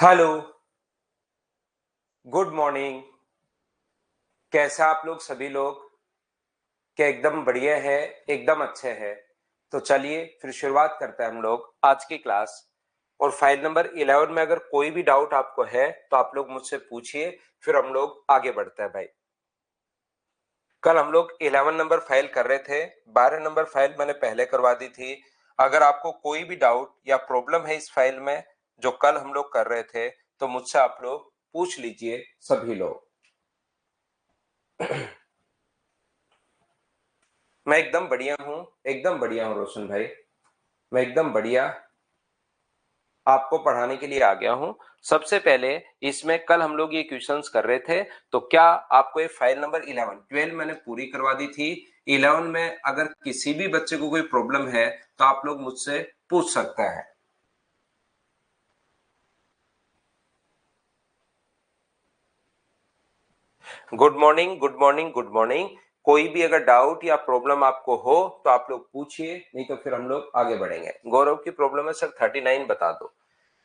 Hello, good morning. कैसा आप लोग सभी लोग? क्या एकदम बढ़िया है? एकदम अच्छे हैं। तो चलिए फिर शुरुआत करते हैं हम लोग आज की क्लास। और फाइल नंबर 11 में अगर कोई भी डाउट आपको है तो आप लोग मुझसे पूछिए, फिर हम लोग आगे बढ़ते हैं भाई। कल हम लोग 11 नंबर फाइल कर रहे थे, 12 नंबर फाइल मैंने पहले करवा दी थी। अगर आपको कोई भी डाउट या प्रॉब्लम है इस फाइल में जो कल हम लोग कर रहे थे, तो मुझसे आप लोग पूछ लीजिए सभी लोग। मैं एकदम बढ़िया हूँ, एकदम बढ़िया हूँ रोशन भाई। मैं एकदम बढ़िया आपको पढ़ाने के लिए आ गया हूँ। सबसे पहले इसमें कल हम लोग ये क्वेश्चंस कर रहे थे, तो क्या आपको ये फाइल नंबर 11 12 मैंने पूरी करवा दी थी। 11 में अगर किसी भी बच्चे को कोई प्रॉब्लम है तो आप लोग मुझसे पूछ सकते हैं। Good morning, good morning, good morning. कोई भी अगर डाउट या प्रॉब्लम आपको हो तो आप लोग पूछिए, नहीं तो फिर हम लोग आगे बढ़ेंगे। गौरव की प्रॉब्लम है सर 39 बता दो।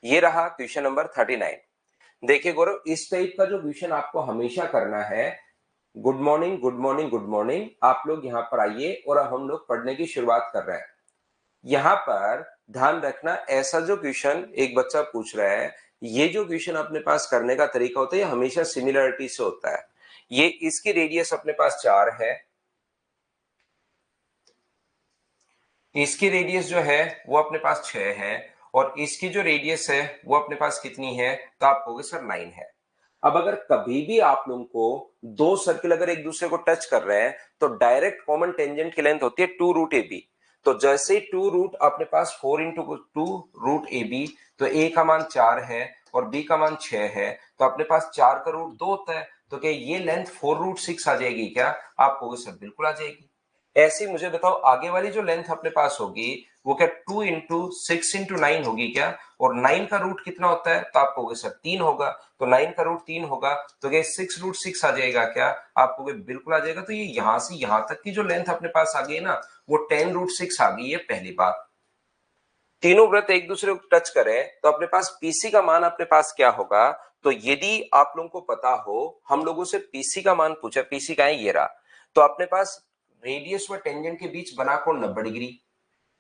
ये रहा क्वेश्चन नंबर 39। देखिए गौरव, इस टाइप का जो क्वेश्चन आपको हमेशा करना है। Good morning, good morning, good morning. आप लोग यहाँ पर आइए और हम लोग पढ़ने की शुरुआत कर रहे हैं। यहाँ पर ध्यान रखना, ऐसा जो क्वेश्चन एक बच्चा पूछ रहा है, ये जो क्वेश्चन अपने पास करने का तरीका होता है, ये हमेशा सिमिलरिटी से होता है। ये इसकी रेडियस अपने पास 4 है, इसकी रेडियस जो है वो अपने पास 6 है, और इसकी जो रेडियस है वो अपने पास कितनी है, तो आप कहोगे सर 9 है। अब अगर कभी भी आप लोगों को दो सर्किल अगर एक दूसरे को टच कर रहे हैं तो डायरेक्ट कॉमन टेंजेंट की लेंथ होती है 2 रूट ए बी। तो जैसे ही 2 रूट अपने पास 4 इंटू 2 रूट ए बी, तो ए का मान 4 है और बी का मान 6 है, तो अपने पास 4 का रूट 2 होता है। तो क्या ये लेंथ 4 रूट 6 आ जाएगी क्या? आप कहोगे सर बिल्कुल आ जाएगी। ऐसे ही मुझे बताओ, आगे वाली जो लेंथ अपने पास होगी वो क्या 2 इंटू 6 इंटू 9 होगी क्या? और 9 का रूट कितना होता है? तो आप कहोगे सर 3 होगा। तो 9 का रूट 3 होगा, तो क्या 6 रूट 6 आ जाएगा क्या? आप कहोगे बिल्कुल आ जाएगा। तो ये यहां से यहां तक की जो लेंथ अपने पास आ गई ना, वो 10 रूट 6 आ गई है। पहली बात, तीनों वृत्त एक दूसरे को टच करें तो अपने पास पीसी का मान अपने पास क्या होगा? तो यदि आप लोगों को पता हो, हम लोगों से पीसी का मान पूछा, पीसी का है ये रहा, तो अपने पास रेडियस व टेंजेंट के बीच बना कोण 90 डिग्री,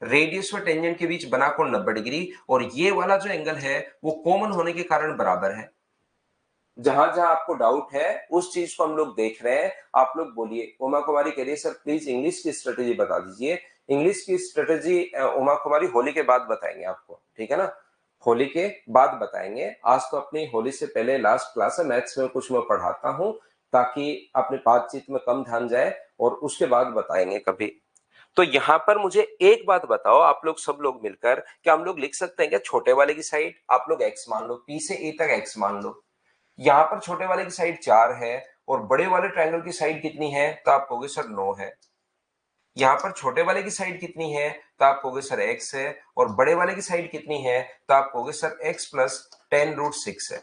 रेडियस व टेंजेंट के बीच बना कोण 90 डिग्री, और ये वाला जो एंगल है वो कॉमन होने के कारण बराबर है। जहां जहां आपको डाउट है उस चीज को हम लोग देख रहे हैं। आप लोग बोलिए। उमा कुमारी कह रही है सर प्लीज इंग्लिश की स्ट्रेटेजी बता दीजिए। इंग्लिश की स्ट्रेटेजी उमा कुमारी होली के बाद बताएंगे आपको, ठीक है ना? होली के बाद बताएंगे। आज तो अपनी होली से पहले लास्ट क्लास है, मैथ्स में कुछ मैं पढ़ाता हूं ताकि अपने बातचीत में कम ध्यान जाए, और उसके बाद बताएंगे कभी। तो यहां पर मुझे एक बात बताओ, आप लोग सब लोग मिलकर, क्या हम लोग लिख सकते हैं क्या छोटे वाले की साइड आप लोग एक्स मान लो, पी से ए तक एक्स मान लो। यहां पर छोटे वाले की साइड 4 है और बड़े वाले ट्रायंगल की साइड कितनी है? तो आप कहोगे सर 9 है। यहां पर छोटे वाले की साइड कितनी है? तो आप कहोगे सर x है। और बड़े वाले की साइड कितनी है? तो आप कहोगे सर x प्लस 10 रूट 6 है।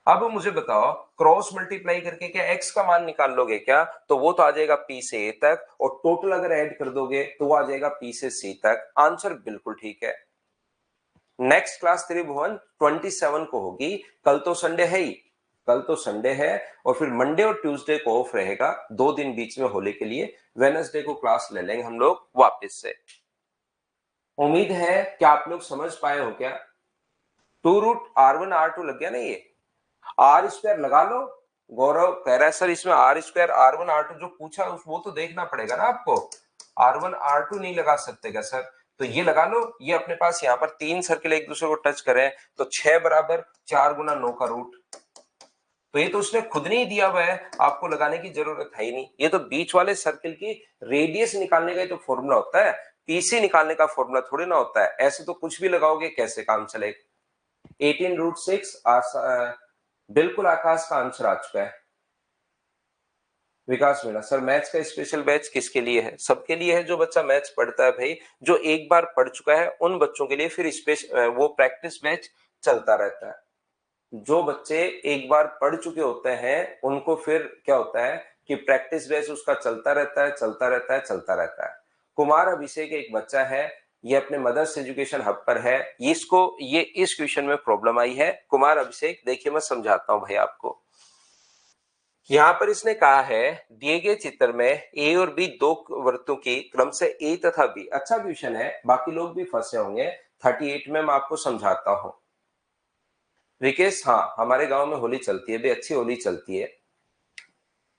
अब मुझे बताओ, क्रॉस मल्टीप्लाई करके क्या x का मान निकाल लोगे क्या? तो वो तो आ जाएगा p से a तक, और टोटल अगर ऐड कर दोगे तो वो आ जाएगा p से c तक। आंसर बिल्कुल ठीक है। नेक्स्ट क्लास त्रिभुवन 27 को होगी। कल तो संडे है ही, कल तो संडे है, और फिर मंडे और ट्यूसडे को ऑफ रहेगा, 2 दिन बीच में होली के लिए। वेडनेसडे को क्लास ले लेंगे हम लोग वापस से। उम्मीद है कि आप लोग समझ पाए हो क्या? 2 रूट R1 R2 लग गया ना ये, आर स्क्वायर लगा लो। गौरव कह रहा है सर इसमें आर स्क्वायर R1 R2 जो पूछा वो तो देखना पड़ेगा ना आपको। R1 R2 नहीं लगा सकते क्या सर? तो ये लगा लो। ये अपने पास यहाँ पर 3 सर्किल एक दूसरे को टच करें तो 6 बराबर 4 गुना 9 का रूट। तो ये तो उसने खुद नहीं दिया हुआ है, आपको लगाने की जरूरत है ही नहीं। ये तो बीच वाले सर्किल की रेडियस निकालने का ही तो फॉर्मूला होता है, पीसी निकालने का फॉर्मूला थोड़ी ना होता है। ऐसे तो कुछ भी लगाओगे कैसे काम चलेगा? 18 रूट 6 बिल्कुल आकाश का आंसर आ चुका है। विकास मीणा सर मैथ्स का स्पेशल बैच किसके लिए है? सबके लिए है, जो बच्चा मैथ्स पढ़ता है भाई, जो एक बार पढ़ चुका है उन बच्चों के लिए फिर वो प्रैक्टिस बैच चलता रहता है। जो बच्चे एक बार पढ़ चुके होते हैं उनको फिर क्या होता है कि प्रैक्टिस बैच उसका चलता रहता है, चलता रहता है, चलता रहता है। कुमार अभिषेक एक बच्चा है, ये अपने मदर्स एजुकेशन हब पर है। ये इस क्वेश्चन में प्रॉब्लम आई है। कुमार अभिषेक, देखिए मैं समझाता हूं भाई आपको। यहां पर इसने कहा है दिए गए चित्र में ए और बी दो वृत्तों की क्रम से ए तथा बी। अच्छा क्वेश्चन है, बाकी लोग भी फंसे होंगे। 38 में मैं आपको समझाता हूं। रिकेश, हाँ हमारे गांव में होली चलती है, भी अच्छी होली चलती है।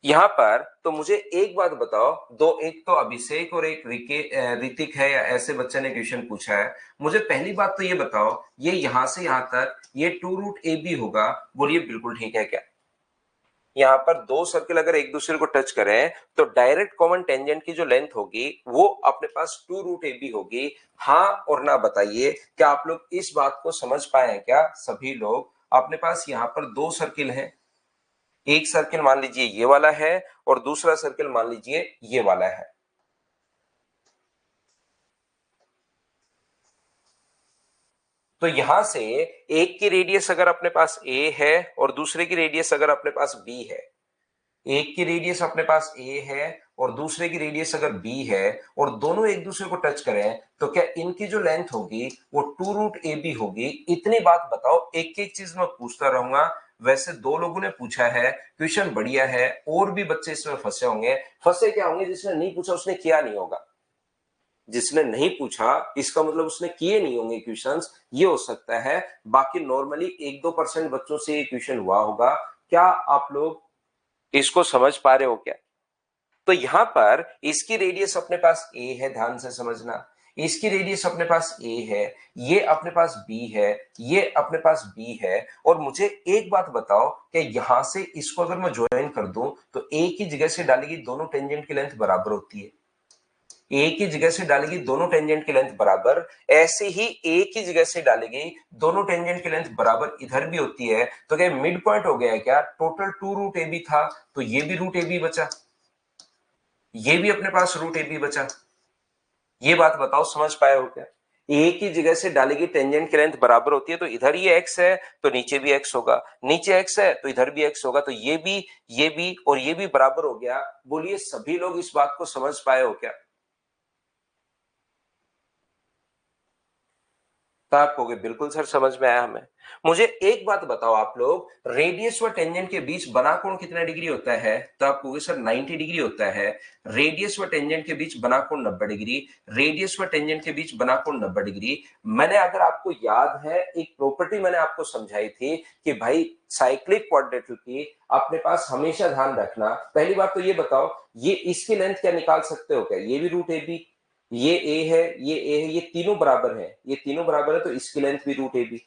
यहाँ पर तो मुझे एक बात बताओ, एक तो अभिषेक और एक ऋतिक है या ऐसे बच्चे ने क्वेश्चन पूछा है। मुझे पहली बात तो ये बताओ, ये यहां से यहां तक ये 2√AB होगा, बोलिए बिल्कुल ठीक है क्या? यहाँ पर दो सर्किल अगर एक दूसरे को टच करें तो डायरेक्ट कॉमन टेंजेंट की जो लेंथ होगी वो अपने पास 2√AB होगी। हाँ और ना बताइए, क्या आप लोग इस बात को समझ पाए हैं क्या सभी लोग? अपने पास यहाँ पर दो सर्किल हैं, एक सर्किल मान लीजिए ये वाला है और दूसरा सर्किल मान लीजिए ये वाला है। तो यहां से एक की रेडियस अगर अपने पास ए है और दूसरे की रेडियस अगर अपने पास बी है, एक की रेडियस अपने पास ए है और दूसरे की रेडियस अगर बी है और दोनों एक दूसरे को टच करें तो क्या इनकी जो लेंथ होगी वो 2√AB होगी? इतनी बात बताओ, एक एक चीज मैं पूछता रहूंगा। वैसे दो लोगों ने पूछा है, क्वेश्चन बढ़िया है, और भी बच्चे इसमें फंसे होंगे। फंसे क्या होंगे? जिसने नहीं पूछा उसने किया नहीं होगा। जिसने नहीं पूछा इसका मतलब उसने किए नहीं होंगे क्वेश्चंस, ये हो सकता है। बाकी नॉर्मली 1-2% बच्चों से ये क्वेश्चन हुआ होगा। क्या आप लोग इसको समझ पा रहे हो क्या? तो यहां पर इसकी रेडियस अपने पास ए है, ध्यान से समझना। इसकी रेडियस अपने पास ए है, ये अपने पास बी है, ये अपने पास बी है। और मुझे एक बात बताओ कि यहां से इसको अगर मैं ज्वाइन कर दूं तो ए की जगह से डालेगी दोनों टेंजेंट की लेंथ बराबर होती है। ए की जगह से डालेगी दोनों टेंजेंट की लेंथ बराबर, ऐसे ही ए की जगह से डालेगी दोनों टेंजेंट की लेंथ बराबर इधर भी होती है। तो क्या मिड पॉइंट हो गया है क्या? टोटल 2√AB था तो ये भी √AB बचा, ये भी अपने पास √AB बचा। ये बात बताओ समझ पाए हो क्या? ए की जगह से डालेगी टेंजेंट की लेंथ बराबर होती है तो इधर ये एक्स है तो नीचे भी एक्स होगा, नीचे एक्स है तो इधर भी एक्स होगा। तो ये भी और ये भी बराबर हो गया। बोलिए सभी लोग इस बात को समझ पाए हो क्या? तो आप कहोगे बिल्कुल सर समझ में आया हमें। मुझे एक बात बताओ आप लोग, रेडियस व टेंजेंट के बीच बना कोण कितना डिग्री होता है? तो आप कहोगे सर 90 डिग्री होता है। रेडियस व टेंजेंट के बीच बना कोण 90 डिग्री, रेडियस व टेंजेंट के बीच बना कोण 90 डिग्री। मैंने, अगर आपको याद है, एक प्रॉपर्टी मैंने आपको समझाई थी कि भाई साइक्लिक क्वाड्रेटिल की अपने पास हमेशा ध्यान रखना। पहली बात तो ये बताओ, ये इसकी लेंथ क्या निकाल सकते हो क्या? ये भी √AB, ये ए है, ये ए है, ये तीनों बराबर है, ये तीनों बराबर है तो इसकी लेंथ भी √AB।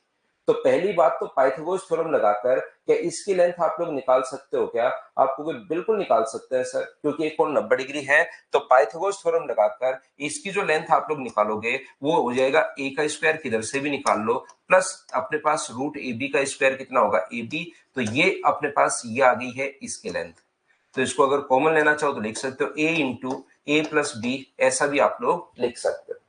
तो पहली बात तो पाइथागोरस थ्योरम लगाकर क्या इसकी लेंथ आप लोग निकाल सकते हो क्या? आपको बिल्कुल निकाल सकते हैं सर, क्योंकि एक कोण 90 डिग्री है। तो पाइथागोरस थ्योरम लगाकर इसकी जो लेंथ आप लोग निकालोगे वो हो जाएगा ए का स्क्वायर, किधर से भी निकाल लो, प्लस अपने पास √AB का स्क्वायर कितना होगा? AB। तो ये अपने पास ये आ गई है इसकी लेंथ। तो इसको अगर कॉमन लेना चाहो तो लिख सकते हो A × A + B, ऐसा भी आप लोग लिख सकते हो।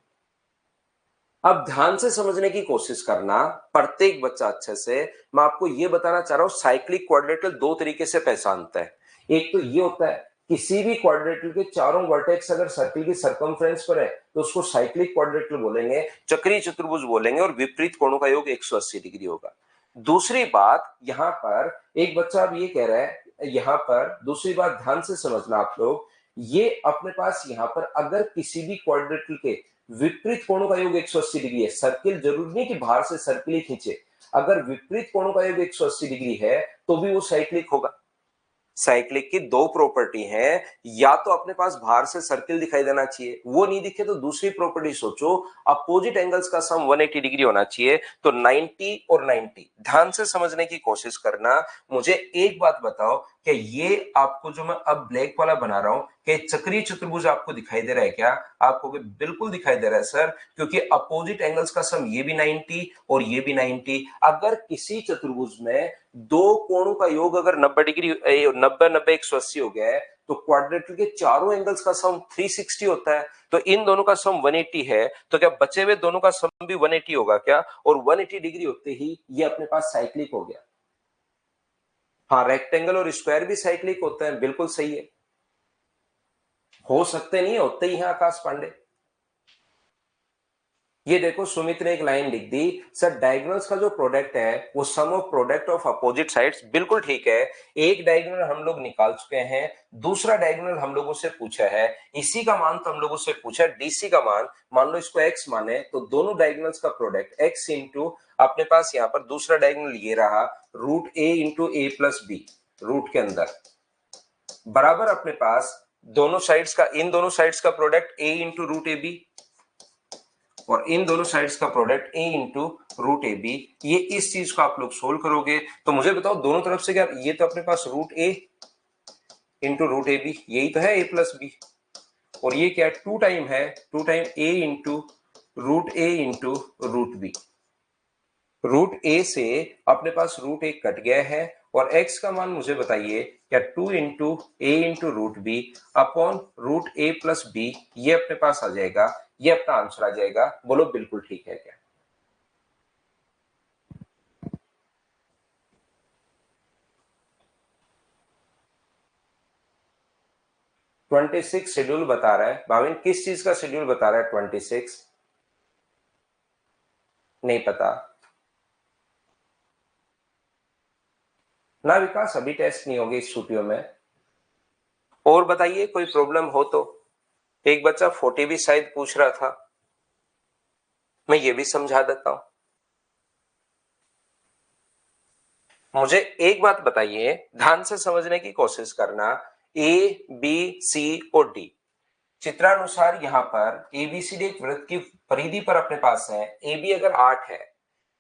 अब ध्यान से समझने की कोशिश करना प्रत्येक बच्चा अच्छे से। मैं आपको यह बताना चाह रहा हूं साइक्लिक क्वाड्रेटिल दो तरीके से पहचानता है। एक तो ये होता है किसी भी क्वाड्रेटिल के चारों वर्टेक्स अगर सर्किल की सरकमफ्रेंस पर है तो उसको साइक्लिक क्वाड्रेटिल बोलेंगे, चक्रीय चतुर्भुज बोलेंगे, और विपरीत कोणों का योग 180 डिग्री होगा। दूसरी बात यहां पर एक बच्चा अब ये कह रहा है, यहां पर दूसरी बात ध्यान से समझना आप लोग, ये अपने पास यहां पर अगर किसी भी क्वाड्रेटिल के विपरीत कोणों का योग 180 डिग्री है, सर्किल जरूरी नहीं कि बाहर से सर्किल ही खींचे, अगर विपरीत कोणों का योग 180 डिग्री है तो भी वो साइक्लिक होगा। साइक्लिक की दो प्रॉपर्टी है, या तो अपने पास बाहर से सर्किल दिखाई देना चाहिए, वो नहीं दिखे तो दूसरी प्रॉपर्टी सोचो, अपोजिट एंगल्स का सम 180 डिग्री होना चाहिए। तो 90 और 90 ध्यान से समझने की कोशिश करना। मुझे एक बात बताओ कि ये आपको जो मैं अब ब्लैक वाला बना रहा हूं, कि चक्रीय चतुर्भुज आपको दिखाई दे रहा है क्या? आपको बिल्कुल दिखाई दे रहा है सर, क्योंकि अपोजिट एंगल्स का सम ये भी 90 और ये भी 90। अगर किसी चतुर्भुज में दो कोणों का योग अगर 90 डिग्री 90 180 हो गया है तो क्वाड्रेटिल के चारों एंगल्स का सम 360 होता है। तो इन दोनों का सम 180 है, तो क्या बचे हुए दोनों का सम भी 180 होगा क्या? और 180 डिग्री होते ही ये अपने पास साइक्लिक हो गया। हाँ, रेक्टेंगल और स्क्वायर भी साइक्लिक होते हैं, बिल्कुल सही है। हो सकते नहीं होते ही हैं आकाश पांडे। ये देखो सुमित ने एक लाइन लिख दी, सर डायगोनल्स का जो प्रोडक्ट है वो sum of product of opposite sides. बिल्कुल ठीक है, एक डायगोनल हम लोग निकाल चुके हैं, दूसरा डायगोनल हम लोगों से पूछा है, इसी का मान तो हम लोगों से पूछा है, डीसी का मान मान लो इसको x माने, तो दोनों डायगोनल्स का प्रोडक्ट x इंटू अपने पास यहाँ पर दूसरा डायगोनल ये रहा root a into a plus b root के अंदर बराबर अपने पास दोनों साइड्स का, इन दोनों साइड्स का product a into root A b और इन दोनों साइड्स का product a into root A b. ये इस चीज को आप लोग सोल्व करोगे तो मुझे बताओ दोनों तरफ से क्या, ये तो अपने पास root A into root A B, यही तो है a प्लस बी, और ये क्या है टू टाइम है, two time a into root A into root B. Root A से अपने पास रूट ए कट गया है और x का मान मुझे बताइए क्या, two into A into root B upon root A plus B, ये अपने पास आ जाएगा, ये अपना आंसर आ जाएगा। बोलो बिल्कुल ठीक है क्या? ट्वेंटी सिक्स शेड्यूल बता रहा है भाविन, किस चीज का शेड्यूल बता रहा है 26? नहीं पता ना विकास, अभी टेस्ट नहीं होगी इस छुट्टियों में। और बताइए कोई प्रॉब्लम हो तो। एक बच्चा 40 भी शायद पूछ रहा था, मैं ये भी समझा देता हूं। मुझे एक बात बताइए, ध्यान से समझने की कोशिश करना। ए बी सी और डी चित्रानुसार यहाँ पर एबीसीडी एक वृत्त की परिधि पर अपने पास है। ए बी अगर 8 है,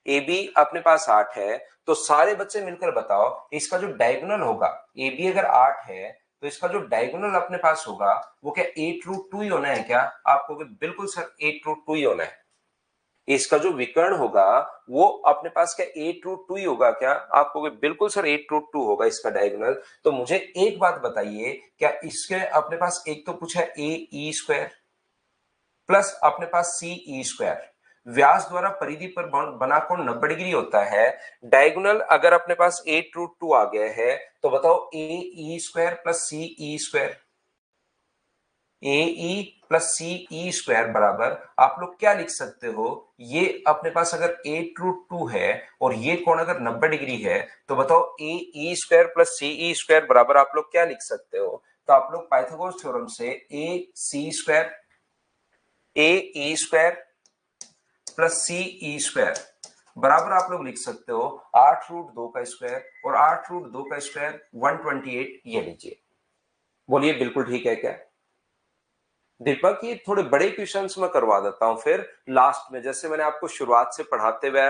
ए बी अपने पास 8 है, तो सारे बच्चे मिलकर बताओ इसका जो डायगोनल होगा, ए बी अगर 8 है तो इसका जो डायगोनल अपने पास होगा वो क्या 8 रूट 2 ही होना है क्या? आपको बिल्कुल सर 8 रूट 2 ही होना है। इसका जो विकर्ण होगा वो अपने पास क्या 8 रूट 2 ही होगा क्या? आपको बिल्कुल सर 8 रूट 2 होगा इसका डायगोनल। तो मुझे एक बात बताइए, क्या इसके अपने पास एक तो पूछा है ए ई स्क्वायर प्लस अपने पास सी ई स्क्वायर, व्यास द्वारा परिधि पर बना कोण 90 डिग्री होता है। डायगोनल अगर अपने पास 8 रूट 2 आ गया है तो बताओ ए ई स्क्वायर प्लस सी ई स्क्वायर, ए ई प्लस सी ई स्क्वायर बराबर आप लोग क्या लिख सकते हो, ये अपने पास अगर 8 रूट 2 है और ये कोण अगर 90 डिग्री है तो बताओ ए ई स्क्वायर प्लस सी ई स्क्वायर बराबर आप लोग क्या लिख सकते हो? तो आप लोग पाइथागोरस थ्योरम से ए सी स्क्वायर, ए ई स्क्वायर प्लस सी ई स्क्वायर बराबर आप लोग लिख सकते हो 8 रूट 2 का स्क्वायर, और 8 रूट 2 का स्क्वायर 128, ये लीजिए। बोलिए बिल्कुल ठीक है क्या? दीपक ये थोड़े बड़े क्वेश्चंस में करवा देता हूं फिर लास्ट में, जैसे मैंने आपको शुरुआत से पढ़ाते हुए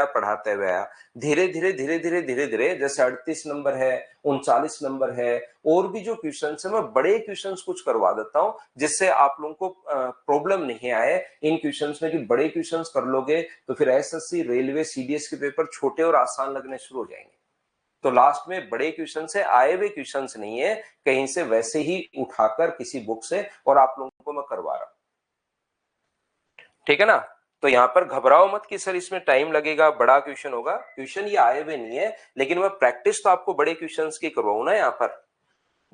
आया, धीरे धीरे धीरे धीरे धीरे धीरे, जैसे 38 नंबर है, 39 नंबर है, और भी जो क्वेश्चंस है मैं बड़े क्वेश्चंस कुछ करवा देता हूं जिससे आप लोगों को प्रॉब्लम नहीं आए इन क्वेश्चंस में, कि बड़े क्वेश्चंस कर लोगे तो फिर एसएससी रेलवे सीडीएस के पेपर छोटे और आसान लगने शुरू हो जाएंगे। तो लास्ट में बड़े क्वेश्चन से आए हुए क्वेश्चंस नहीं है, कहीं से वैसे ही उठाकर किसी बुक से और आप लोगों को मैं करवा रहा हूं, ठीक है ना? तो यहां पर घबराओ मत कि सर इसमें टाइम लगेगा, बड़ा क्वेश्चन होगा, क्वेश्चन ये आए हुए नहीं है, लेकिन मैं प्रैक्टिस तो आपको बड़े क्वेश्चंस की करवाऊं ना यहाँ पर।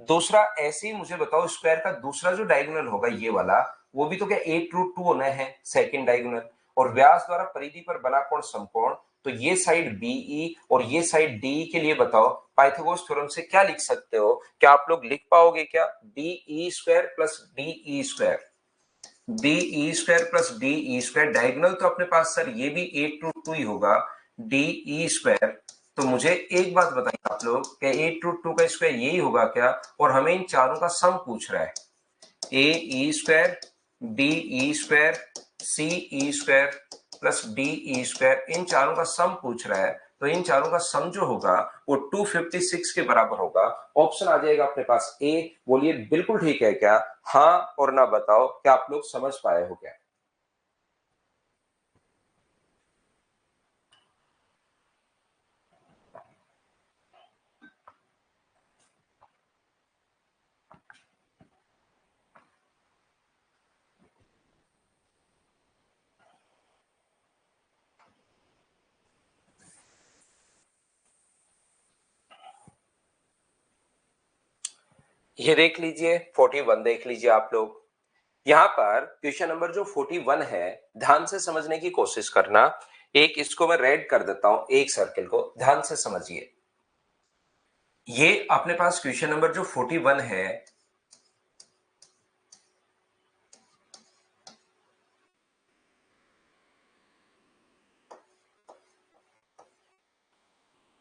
दूसरा ऐसे ही मुझे बताओ, स्क्वायर का दूसरा जो डायगोनल होगा ये वाला, वो भी तो क्या 8 रूट 2 होना है सेकंड डायगोनल, और व्यास द्वारा परिधि पर बना कोण समकोण, तो ये साइड बीई और ये साइड डी के लिए बताओ पाइथागोरस थ्योरम से क्या लिख सकते हो? क्या आप लोग लिख पाओगे क्या? D E square plus D E square, D E square plus D E square, diagonal तो अपने पास सर ये भी 8 रूट 2 ही होगा, डी ई स्क्वायर। तो मुझे एक बात बताइए आप लोग, क्या 8 रूट 2 का स्क्वायर यही होगा क्या? और हमें इन चारों का सम पूछ रहा है, A E square, D E square, C E square plus D E square, इन चारों का सम पूछ रहा है। तो इन चारों का सम जो होगा वो 256 के बराबर होगा। ऑप्शन आ जाएगा अपने पास ए। बोलिए बिल्कुल ठीक है क्या? हाँ और ना बताओ, क्या आप लोग समझ पाए हो क्या? ये देख लीजिए 41 देख लीजिए आप लोग, यहां पर क्वेश्चन नंबर जो 41 है, ध्यान से समझने की कोशिश करना। एक इसको मैं रेड कर देता हूं, एक सर्किल को ध्यान से समझिए। ये अपने पास क्वेश्चन नंबर जो 41 है,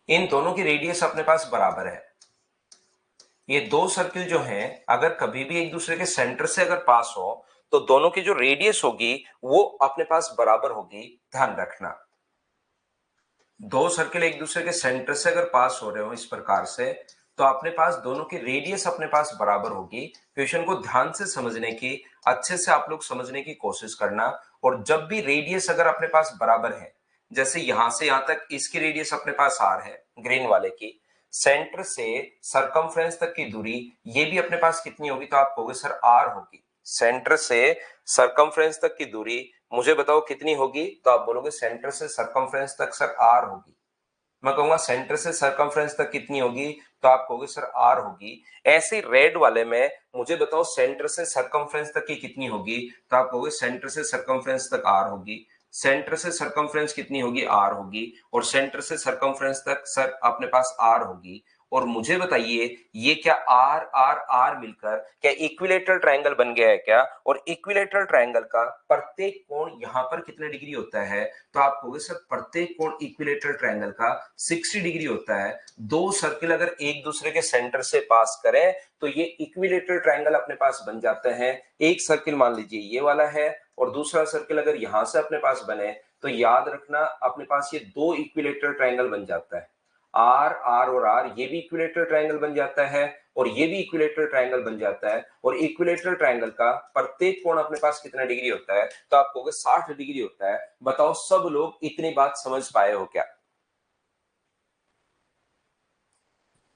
इन दोनों की रेडियस अपने पास बराबर है। ये दो सर्किल जो हैं, अगर कभी भी एक दूसरे के सेंटर से अगर पास हो तो दोनों की जो रेडियस होगी वो अपने पास बराबर होगी। ध्यान रखना, दो सर्किल एक दूसरे के सेंटर से अगर पास हो रहे हो इस प्रकार से, तो अपने पास दोनों की रेडियस अपने पास बराबर होगी। क्वेश्चन को ध्यान से समझने की, अच्छे से आप लोग समझने की कोशिश करना। और जब भी रेडियस अगर अपने पास बराबर है, जैसे यहां से यहां तक इसकी रेडियस अपने पास आर है, ग्रीन वाले की, सेंटर से सरकमफ्रेंस तक की दूरी ये भी अपने पास कितनी होगी, तो आप कहोगे सर आर होगी। सेंटर से सरकमफ्रेंस तक की दूरी मुझे बताओ कितनी होगी, तो आप बोलोगे सेंटर से सरकमफ्रेंस तक सर आर होगी। मैं कहूंगा सेंटर से सरकमफ्रेंस तक कितनी होगी, तो आप कहोगे सर आर होगी। ऐसे रेड वाले में मुझे बताओ सेंटर से सरकमफ्रेंस तक की कितनी होगी, तो आप कहोगे सेंटर से सरकमफ्रेंस तक आर होगी। सेंटर से सरकमफ्रेंस कितनी होगी, आर होगी। और सेंटर से सरकमफ्रेंस तक सर अपने पास आर होगी। और मुझे बताइए ये क्या आर आर आर मिलकर क्या इक्विलेटरल ट्रायंगल बन गया है क्या? और इक्विलेटरल ट्रायंगल का प्रत्येक कोण यहां पर कितने डिग्री होता है, तो आप कहोगे सर प्रत्येक कोण इक्विलेटरल ट्रायंगल का 60 डिग्री होता है। दो सर्किल अगर एक दूसरे के सेंटर से पास करें तो ये इक्विलेटरल ट्रायंगल अपने पास बन जाते हैं। एक सर्किल मान लीजिए ये वाला है और दूसरा सर्किल अगर यहां से अपने पास बने, तो याद रखना अपने पास ये दो इक्विलेटरल ट्रायंगल बन जाता है। आर आर और आर ये भी इक्विलेटरल ट्रायंगल बन जाता है और ये भी इक्विलेटरल ट्रायंगल बन जाता है। और इक्विलेटरल ट्रायंगल का प्रत्येक कोण अपने पास कितना डिग्री होता है, तो आप कहोगे 60 डिग्री होता है। बताओ सब लोग इतनी बात समझ पाए हो क्या?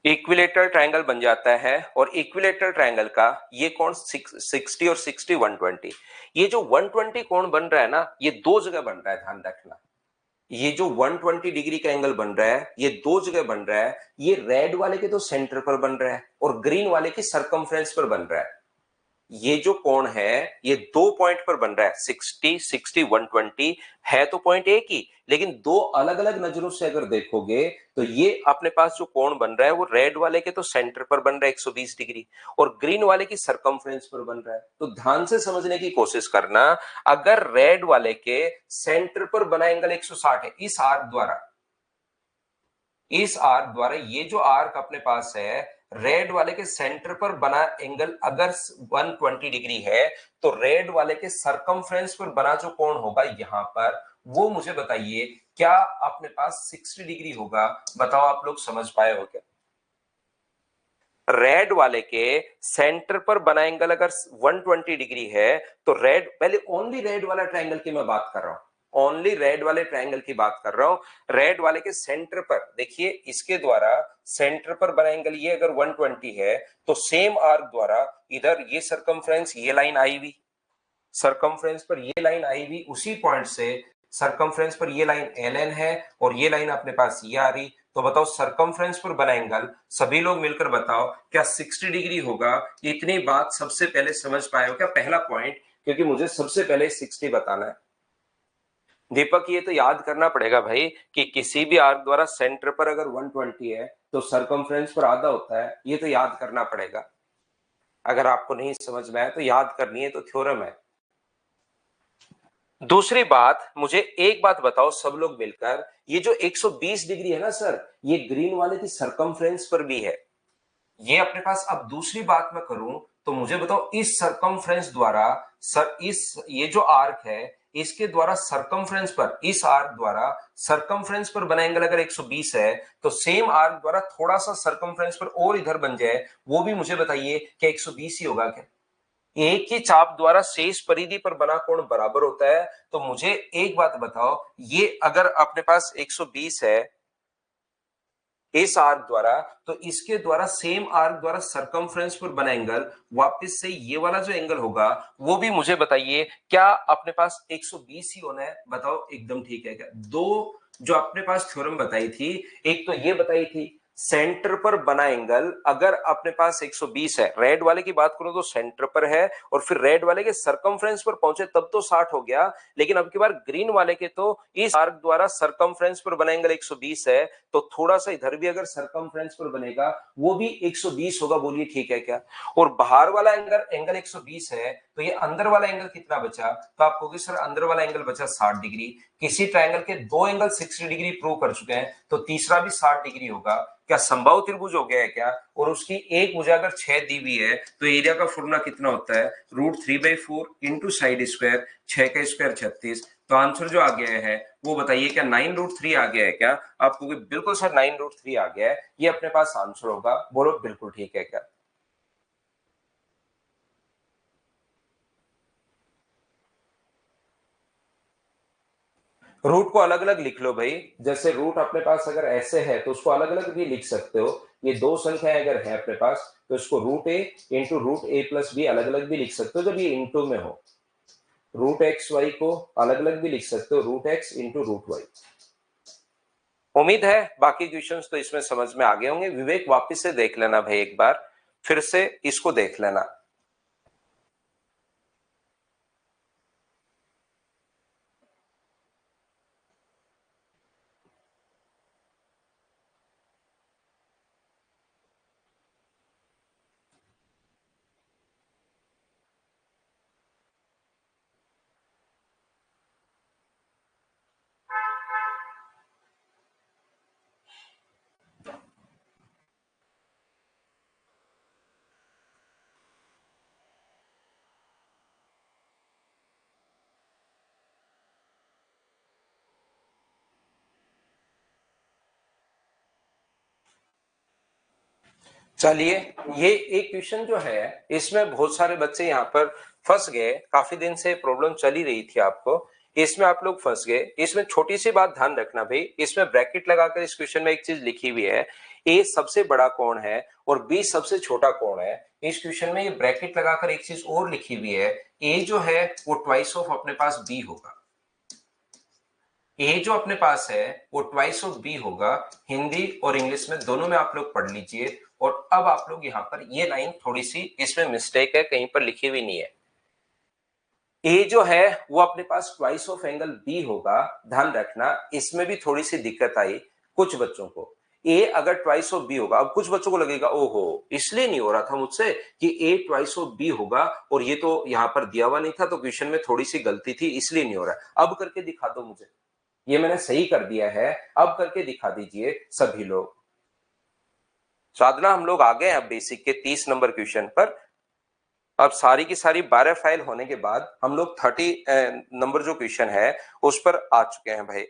इक्विलेटरल ट्रायंगल बन जाता है और इक्विलेटरल ट्रायंगल का ये कोण 60 और 60 120। ये जो 120 कोण बन रहा है ना, ये दो जगह बन रहा है, ध्यान रखना। ये जो 120 डिग्री का एंगल बन रहा है ये दो जगह बन रहा है। ये रेड वाले के तो सेंटर पर बन रहा है और ग्रीन वाले के सरकमफ्रेंस पर बन रहा है। ये जो कोण है ये दो पॉइंट पर बन रहा है, 60 60 120 है तो पॉइंट एक ही, लेकिन दो अलग अलग नजरों से अगर देखोगे तो ये अपने पास जो कोण बन रहा है वो रेड वाले के तो सेंटर पर बन रहा है 120 डिग्री और ग्रीन वाले की सरकमफ्रेंस पर बन रहा है। तो ध्यान से समझने की कोशिश करना, अगर रेड वाले के सेंटर पर बना एंगल 160 है इस आर्क द्वारा ये जो आर्क अपने पास है रेड वाले के सेंटर पर बना एंगल अगर 120 डिग्री है, तो रेड वाले के सरकमफ्रेंस पर बना जो कोण होगा यहां पर, वो मुझे बताइए क्या अपने पास 60 डिग्री होगा? बताओ आप लोग समझ पाए हो क्या? रेड वाले के सेंटर पर बना एंगल अगर 120 डिग्री है तो रेड, पहले ओनली रेड वाला ट्रायंगल की मैं बात कर रहा हूं, ओनली रेड वाले ट्रायंगल की बात कर रहा हूं। रेड वाले के सेंटर पर देखिए, इसके द्वारा सेंटर पर बना एंगल ये अगर 120 है तो सेम आर्क द्वारा इधर ये सरकमफ्रेंस ये लाइन आई हुई, सरकमफ्रेंस पर ये लाइन आई हुई, उसी पॉइंट से सरकमफ्रेंस पर ये लाइन एल एन है और ये लाइन अपने पास ये आ रही। तो बताओ सरकमफ्रेंस पर बना एंगल, सभी लोग मिलकर बताओ क्या 60 डिग्री होगा? इतनी बात सबसे पहले समझ पाए हो क्या? पहला पॉइंट, क्योंकि मुझे सबसे पहले 60 बताना है। दीपक ये तो याद करना पड़ेगा भाई कि किसी भी आर्क द्वारा सेंटर पर अगर 120 है तो सरकमफ्रेंस पर आधा होता है, ये तो याद करना पड़ेगा। अगर आपको नहीं समझ में आया तो याद करनी है, तो थ्योरम है। दूसरी बात, मुझे एक बात बताओ सब लोग मिलकर, ये जो 120 डिग्री है ना सर, ये ग्रीन वाले की सरकमफ्रेंस पर भी है। ये अपने पास, अब दूसरी बात मैं करूं तो मुझे बताओ इस सरकमफ्रेंस द्वारा, सर इस ये जो आर्क है इसके द्वारा सरकमफ्रेंस पर, इस आर्क द्वारा सरकमफ्रेंस पर बना एंगल अगर 120 है तो सेम आर्क द्वारा थोड़ा सा सरकमफ्रेंस पर और इधर बन जाए, वो भी मुझे बताइए कि 120 ही होगा क्या? एक ही चाप द्वारा शेष परिधि पर बना कोण बराबर होता है। तो मुझे एक बात बताओ, ये अगर अपने पास 120 है इस आर्क द्वारा, तो इसके द्वारा सेम आर्क द्वारा सरकमफ्रेंस पर बना एंगल वापस से ये वाला जो एंगल होगा वो भी मुझे बताइए क्या अपने पास 120 ही होना है? बताओ एकदम ठीक है क्या? दो जो अपने पास थ्योरम बताई थी, एक तो ये बताई थी सेंटर पर बना एंगल अगर अपने पास 120 है, रेड वाले की बात करो तो सेंटर पर है, और फिर रेड वाले के सरकमफ्रेंस पर पहुंचे तब तो 60 हो गया, लेकिन अब की बार ग्रीन वाले के तो इस आर्क द्वारा सरकमफ्रेंस पर बना एंगल 120 है, तो थोड़ा सा इधर भी अगर सरकमफ्रेंस पर बनेगा वो भी 120 होगा। बोलिए ठीक है क्या? और बाहर वाला एंगल एंगल 120 है, तो ये अंदर वाला एंगल कितना बचा? तो आप कहोगे सर अंदर वाला एंगल बचा 60 डिग्री। किसी ट्रायंगल के दो एंगल 60 डिग्री प्रूव कर चुके हैं, तो तीसरा भी 60 डिग्री होगा। क्या संभव त्रिभुज हो गया है क्या? और उसकी एक भुजा अगर 6 दी हुई है, तो एरिया का फॉर्मूला कितना होता है? √3/4 इंटू साइड स्क्वायर, 6 का स्क्वायर 36। तो आंसर जो आ गया है वो बताइए, क्या 9√3 आ गया है क्या? आप कहोगे बिल्कुल सर 9√3 आ गया है, ये अपने पास आंसर होगा। बोलो बिल्कुल ठीक है क्या? रूट को अलग अलग लिख लो भाई। जैसे रूट अपने पास अगर ऐसे है तो उसको अलग अलग भी लिख सकते हो। ये दो संख्याएं अगर है अपने पास, तो इसको √a इंटू √a+b अलग अलग भी लिख सकते हो जब ये इंटू में हो। √xy को अलग अलग भी लिख सकते हो, √x इंटू √y। उम्मीद है बाकी क्वेश्चंस तो इसमें समझ में आ गए होंगे। विवेक वापस से देख लेना भाई, एक बार फिर से इसको देख लेना। चलिए, ये एक क्वेश्चन जो है इसमें बहुत सारे बच्चे यहाँ पर फंस गए। काफी दिन से प्रॉब्लम चली रही थी आपको, इसमें आप लोग फंस गए। इसमें छोटी सी बात ध्यान रखना भाई, इसमें ब्रैकेट लगाकर इस क्वेश्चन में एक चीज लिखी हुई है, ए सबसे बड़ा कौन है और बी सबसे छोटा कौन है। इस क्वेश्चन में ये ब्रैकेट लगाकर एक चीज और लिखी हुई है, ए जो है वो ट्वाइस ऑफ अपने पास बी होगा। ए जो अपने पास है वो ट्वाइस ऑफ बी होगा। हिंदी और इंग्लिश में दोनों में आप लोग पढ़ लीजिए। और अब आप लोग यहाँ पर ये लाइन थोड़ी सी इसमें मिस्टेक है, कहीं पर लिखी हुई नहीं है। ए जो है वो अपने पास ट्वाइस ऑफ एंगल बी होगा। ध्यान रखना, इसमें भी थोड़ी सी दिक्कत आई कुछ बच्चों को। ए अगर ट्वाइस ऑफ बी होगा, अब कुछ बच्चों को लगेगा ओहो इसलिए नहीं हो रहा था मुझसे कि ए ट्वाइस ऑफ बी होगा, और ये तो यहाँ पर दिया हुआ नहीं था, तो क्वेश्चन में थोड़ी सी गलती थी इसलिए नहीं हो रहा। अब करके दिखा दो मुझे, ये मैंने सही कर दिया है, अब करके दिखा दीजिए सभी लोग। साधना, हम लोग आ गए अब बेसिक के 30 नंबर क्वेश्चन पर। अब सारी की सारी 12 फाइल होने के बाद हम लोग 30 नंबर जो क्वेश्चन है उस पर आ चुके हैं भाई।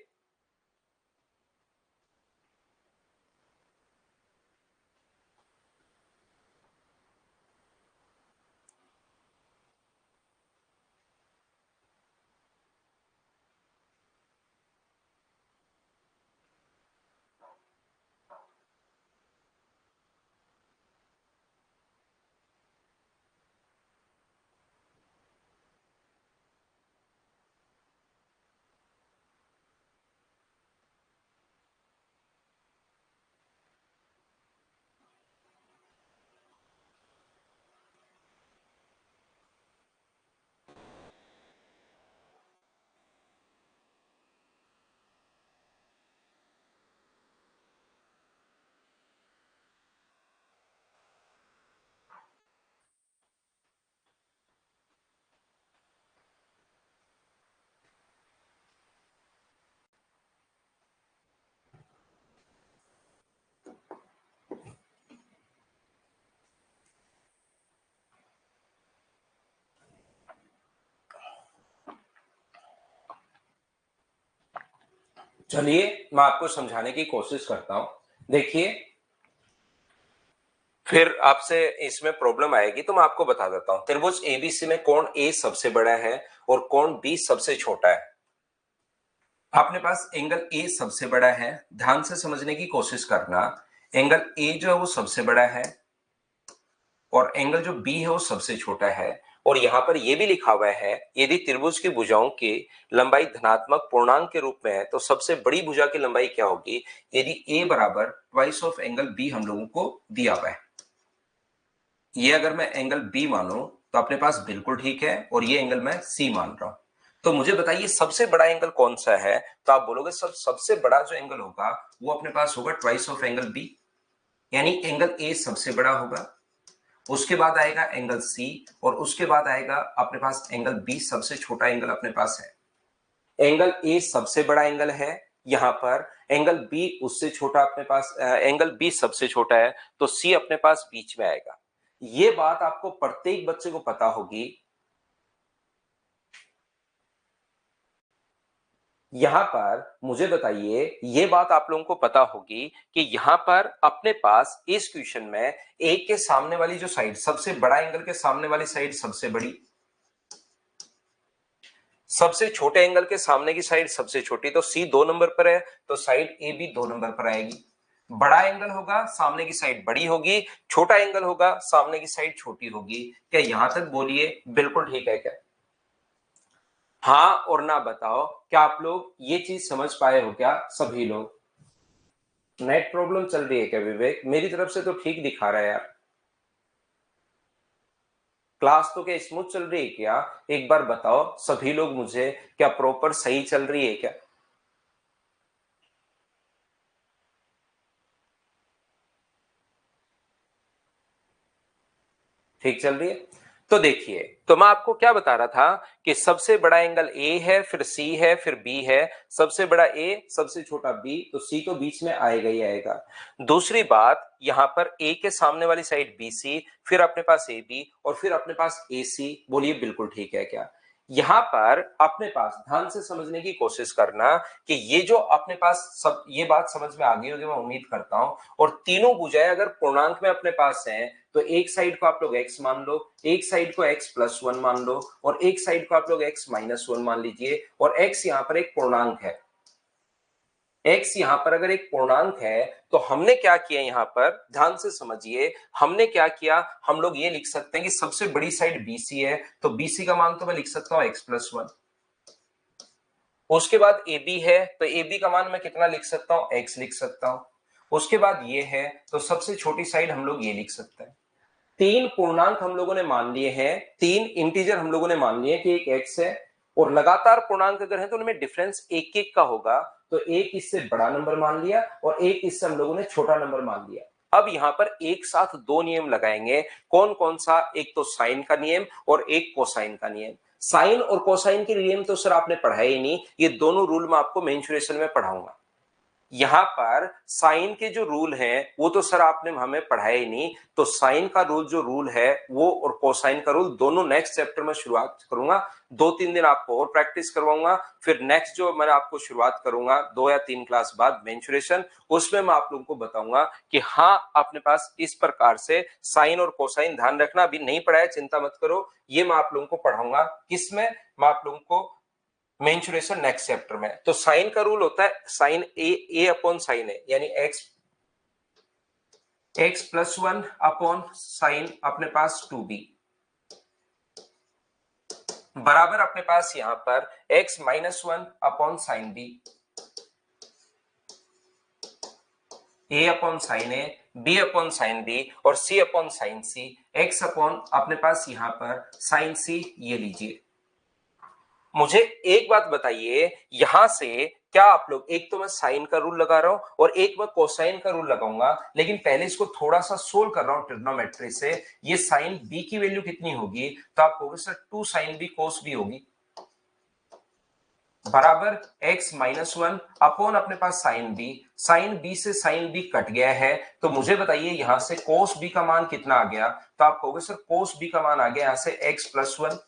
चलिए, मैं आपको समझाने की कोशिश करता हूं। देखिए, फिर आपसे इसमें प्रॉब्लम आएगी तो मैं आपको बता देता हूं। त्रिभुज एबीसी में कौन ए सबसे बड़ा है और कौन बी सबसे छोटा है। अपने पास एंगल ए सबसे बड़ा है, ध्यान से समझने की कोशिश करना। एंगल ए जो है वो सबसे बड़ा है और एंगल जो बी है वो सबसे छोटा है। और यहां पर यह भी लिखा हुआ है यदि त्रिभुज की भुजाओं की लंबाई धनात्मक पूर्णांक के रूप में है तो सबसे बड़ी भुजा की लंबाई क्या होगी, यदि a बराबर ट्वाइस ऑफ एंगल b हम लोगों को दिया हुआ है। ये अगर मैं एंगल बी मानूं तो अपने पास बिल्कुल ठीक है, और ये एंगल मैं सी मान रहा हूं। तो मुझे बताइए सबसे बड़ा एंगल कौन सा है, तो आप बोलोगे सबसे बड़ा जो एंगल होगा वो अपने पास होगा ट्वाइस ऑफ एंगल बी, यानी एंगल ए सबसे बड़ा होगा, उसके बाद आएगा एंगल सी, और उसके बाद आएगा अपने पास एंगल बी, सबसे छोटा एंगल अपने पास है। एंगल ए सबसे बड़ा एंगल है यहां पर, एंगल बी उससे छोटा अपने पास, एंगल बी सबसे छोटा है, तो सी अपने पास बीच में आएगा। ये बात आपको प्रत्येक बच्चे को पता होगी। यहां पर मुझे बताइए, ये बात आप लोगों को पता होगी कि यहां पर अपने पास इस क्वेश्चन में ए के सामने वाली जो साइड, सबसे बड़ा एंगल के सामने वाली साइड सबसे बड़ी, सबसे छोटे एंगल के सामने की साइड सबसे छोटी, तो सी 2 नंबर पर है, तो साइड ए भी 2 नंबर पर आएगी। बड़ा एंगल होगा सामने की साइड बड़ी होगी, छोटा एंगल होगा सामने की साइड छोटी होगी। क्या यहां तक बोलिए बिल्कुल ठीक है क्या? हाँ और ना बताओ, क्या आप लोग ये चीज समझ पाए हो क्या सभी लोग? नेट प्रॉब्लम चल रही है क्या विवेक? मेरी तरफ से तो ठीक दिखा रहा है यार। क्लास तो क्या स्मूथ चल रही है क्या? एक बार बताओ सभी लोग मुझे, क्या प्रॉपर सही चल रही है क्या? ठीक चल रही है? तो देखिए, तो मैं आपको क्या बता रहा था कि सबसे बड़ा एंगल ए है, फिर सी है, फिर बी है, सबसे बड़ा ए, सबसे छोटा बी, तो सी तो बीच में आएगा ही आएगा। दूसरी बात, यहां पर ए के सामने वाली साइड बी सी, फिर अपने पास ए बी, और फिर अपने पास ए सी। बोलिए बिल्कुल ठीक है क्या? यहां पर अपने पास ध्यान से समझने की कोशिश करना कि ये जो अपने पास सब, ये बात समझ में आ गई होगी मैं उम्मीद करता हूं। और तीनों भुजाएं अगर पूर्णांक में अपने पास हैं तो एक साइड को आप लोग x मान लो, एक साइड को x प्लस वन मान लो, और एक साइड को आप लोग x माइनस वन मान लीजिए। और x यहां पर एक पूर्णांक है, x यहां पर अगर एक पूर्णांक है तो हमने क्या किया यहां पर, ध्यान से समझिए, हमने क्या किया, हम लोग ये लिख सकते हैं कि सबसे बड़ी साइड BC है, तो BC का मान तो मैं लिख सकता हूं x प्लस वन। उसके बाद AB है, तो AB का मान मैं कितना लिख सकता हूं, x लिख सकता हूं। उसके बाद ये है, तो सबसे छोटी साइड हम लोग ये लिख सकते हैं। तीन पूर्णांक हम लोगों ने मान लिए हैं, तीन इंटीजर हम लोगों ने मान लिए कि एक एक्स है, और लगातार पूर्णांक अगर है तो उनमें डिफरेंस एक एक का होगा, तो एक इससे बड़ा नंबर मान लिया और एक इससे हम लोगों ने छोटा नंबर मान लिया। अब यहां पर एक साथ दो नियम लगाएंगे, कौन कौन सा, एक तो साइन का नियम और एक कोसाइन का नियम। साइन और कोसाइन के नियम तो सर आपने पढ़ा ही नहीं, ये दोनों रूल मैं आपको मेंसुरेशन में पढ़ाऊंगा। यहां पर साइन के जो रूल हैं वो तो सर आपने हमें पढ़ाया ही नहीं, तो साइन का रूल जो रूल है वो और कोसाइन का रूल दोनों नेक्स्ट चैप्टर में शुरुआत करूंगा। 2-3 दिन आपको और प्रैक्टिस करवाऊंगा, फिर नेक्स्ट जो मैं आपको शुरुआत करूंगा 2 या 3 क्लास बाद मेंसुरेशन, उसमें मैं आप लोगों को बताऊंगा कि हाँ अपने पास इस प्रकार से साइन और कोसाइन, ध्यान रखना अभी नहीं पढ़ा है चिंता मत करो, ये मैं आप लोगों को पढ़ाऊंगा। किसमें? मैं आप लोगों को मेंसुरेशन नेक्स्ट चैप्टर में। तो साइन का रूल होता है sine A upon sine A, यानी X plus one upon sine अपने पास 2b, बराबर अपने पास यहां पर X minus one upon sine B, A upon sine A, B upon sine B, और C upon sine C, X upon अपने पास यहां पर साइन सी। ये लीजिए, मुझे एक बात बताइए, यहां से क्या आप लोग, एक तो मैं साइन का रूल लगा रहा हूं और एक मैं कोसाइन का रूल लगाऊंगा, लेकिन पहले इसको थोड़ा सा सोल्व कर रहा हूं ट्रिग्नोमेट्री से। ये साइन बी की वैल्यू कितनी होगी, तो आप कहोगे sir 2 sine b cos b होगी, बराबर एक्स माइनस वन अपॉन अपने पास साइन बी से साइन बी कट गया है, तो मुझे बताइए यहां से कोस बी का मान कितना आ गया, तो आप कहोगे सर कोस बी का मान आ गया यहां से x plus one,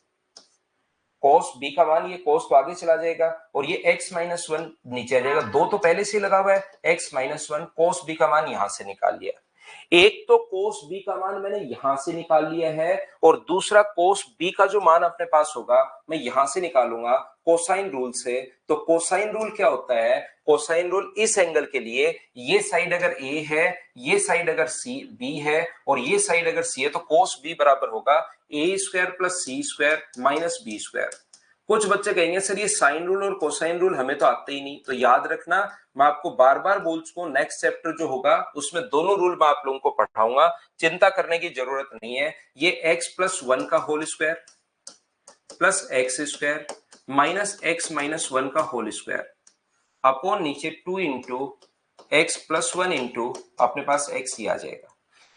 cos B का मान, ये कोस तो आगे चला जाएगा और ये x माइनस वन नीचे आ जाएगा, दो तो पहले से लगा हुआ है, x minus one, cos B का मान यहां से निकाल लिया। एक तो कोस बी का मान मैंने यहां से निकाल लिया है और दूसरा कोस बी का जो मान अपने पास होगा मैं यहां से निकालूंगा कोसाइन रूल से। तो कोसाइन रूल क्या होता है? कोसाइन रूल इस एंगल के लिए ये साइड अगर ए है, ये साइड अगर सी बी है और ये साइड अगर सी है तो कोस बी बराबर होगा ए स्क्वायर प्लस सी स्क्वायर माइनस बी स्क्वायर। कुछ बच्चे कहेंगे सर ये साइन रूल और कोसाइन रूल हमें तो आते ही नहीं, तो याद रखना मैं आपको बार बार बोल चुका हूं नेक्स्ट चैप्टर जो होगा उसमें दोनों रूल मैं आप लोगों को पढ़ाऊंगा, चिंता करने की जरूरत नहीं है। ये x प्लस वन का whole square plus x square minus x minus one का होल स्क्वायर अपॉन नीचे 2 into x plus one into अपने पास x ही आ जाएगा।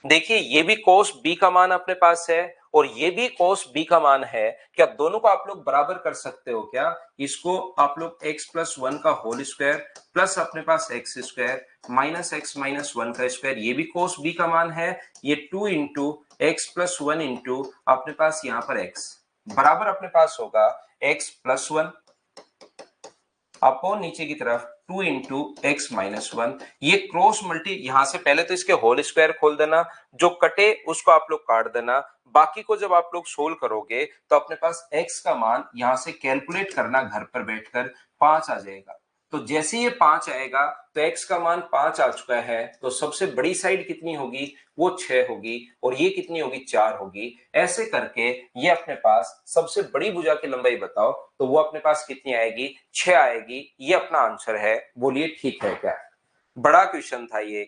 देखिए ये भी कोस बी का मान अपने पास है और ये भी कोस बी का मान है, क्या दोनों को आप लोग बराबर कर सकते हो क्या? इसको आप लोग x प्लस वन का होल स्क्वायर प्लस अपने पास X square minus x minus one का स्क्वायर, ये भी कोस बी का मान है। ये 2 into x plus one into अपने पास यहाँ पर x बराबर अपने पास होगा x प्लस वन अपॉन नीचे की तरफ 2 इंटू एक्स माइनस वन। ये क्रॉस मल्टी यहां से पहले तो इसके होल स्क्वायर खोल देना, जो कटे उसको आप लोग काट देना, बाकी को जब आप लोग सोल्व करोगे तो अपने पास x का मान यहां से कैलकुलेट करना घर पर बैठकर 5 आ जाएगा। तो जैसे ये 5 आएगा तो x का मान 5 आ चुका है, तो सबसे बड़ी साइड कितनी होगी? वो 6 होगी और ये कितनी होगी? 4 होगी। ऐसे करके ये अपने पास सबसे बड़ी भुजा की लंबाई बताओ तो वो अपने पास कितनी आएगी? 6 आएगी। ये अपना आंसर है, बोलिए ठीक है क्या? बड़ा क्वेश्चन था ये।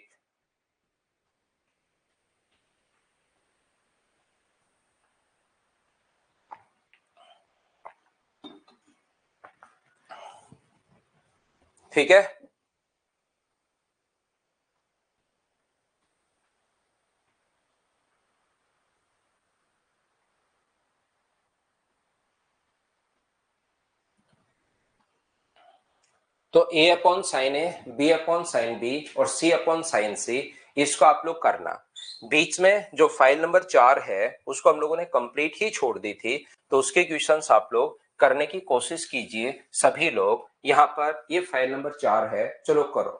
ठीक है, तो a upon sine a, b upon sine B और c अपॉन साइन सी, इसको आप लोग करना। बीच में जो फाइल नंबर 4 है उसको हम लोगों ने कंप्लीट ही छोड़ दी थी, तो उसके क्वेश्चंस आप लोग करने की कोशिश कीजिए सभी लोग। यहां पर ये फाइल नंबर 4 है, चलो करो।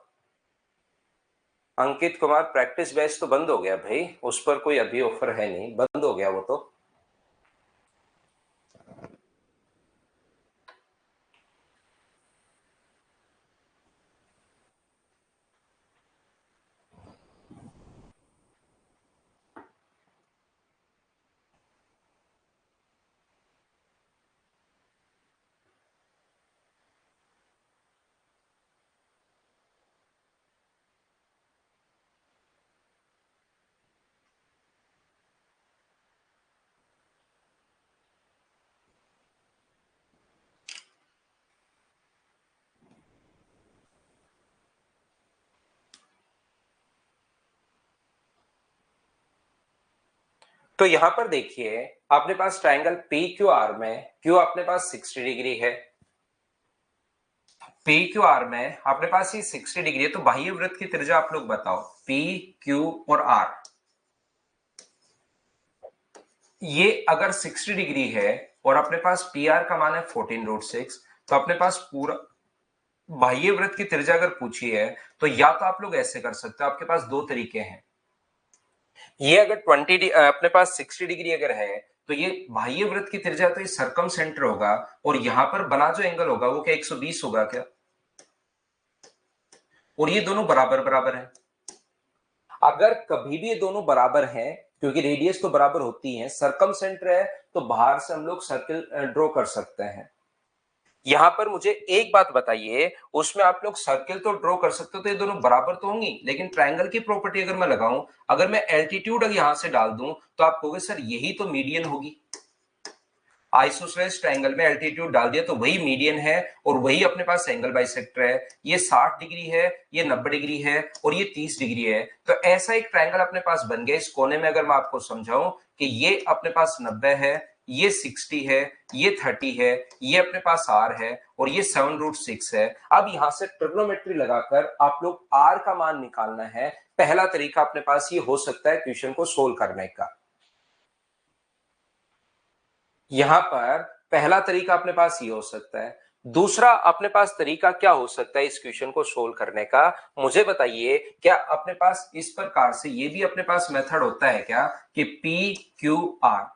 अंकित कुमार प्रैक्टिस बैच तो बंद हो गया भाई, उस पर कोई अभी ऑफर है नहीं, बंद हो गया वो तो। तो यहां पर देखिए अपने पास ट्राइंगल पी क्यू आर में क्यू अपने पास 60 डिग्री है, पी क्यू आर में अपने पास ये 60 डिग्री है, तो बाह्य वृत्त की त्रिज्या आप लोग बताओ पी क्यू और आर। ये अगर 60 डिग्री है और अपने पास पी आर का मान है 14√6, तो अपने पास पूरा बाह्य वृत्त की त्रिज्या अगर पूछी है तो या तो आप लोग ऐसे कर सकते हो, आपके पास दो तरीके हैं। ये अगर अपने पास 60 डिग्री अगर है तो ये बाह्य वृत्त की त्रिज्या तो ये सरकम सेंटर होगा और यहां पर बना जो एंगल होगा वो क्या 120 होगा क्या? और ये दोनों बराबर बराबर है। अगर कभी भी ये दोनों बराबर हैं, क्योंकि रेडियस तो बराबर होती है, सरकम सेंटर है, तो बाहर से हम लोग सर्किल ड्रॉ कर सकते हैं। यहां पर मुझे एक बात बताइए, उसमें आप लोग सर्किल तो ड्रॉ कर सकते हो तो ये दोनों बराबर तो होंगी, लेकिन ट्रायंगल की प्रॉपर्टी अगर मैं लगाऊं, अगर मैं एल्टीट्यूड यहां से डाल दूं तो आप कहोगे सर यही तो मीडियन होगी। आइसोसेलेस ट्रायंगल में एल्टीट्यूड डाल दिया तो वही मीडियन है और वही अपने पास एंगल बाइसेक्टर है। ये 60 डिग्री है, ये 90 डिग्री है और ये 30 डिग्री है। तो ऐसा एक ट्रायंगल अपने पास बन गया। इस कोने में अगर मैं आपको समझाऊं कि ये अपने पास 90 है, ये 60 है, ये 30 है, ये अपने पास r है और ये 7√6 है। अब यहां से ट्रिग्नोमेट्री लगाकर आप लोग r का मान निकालना है। पहला तरीका अपने पास ये हो सकता है क्वेश्चन को सोल्व करने का। यहां पर पहला तरीका अपने पास ये हो सकता है। दूसरा अपने पास तरीका क्या हो सकता है इस क्वेश्चन को सोल्व करने का, मुझे बताइए। क्या अपने पास इस प्रकार से ये भी अपने पास मेथड होता है क्या कि पी क्यू आर,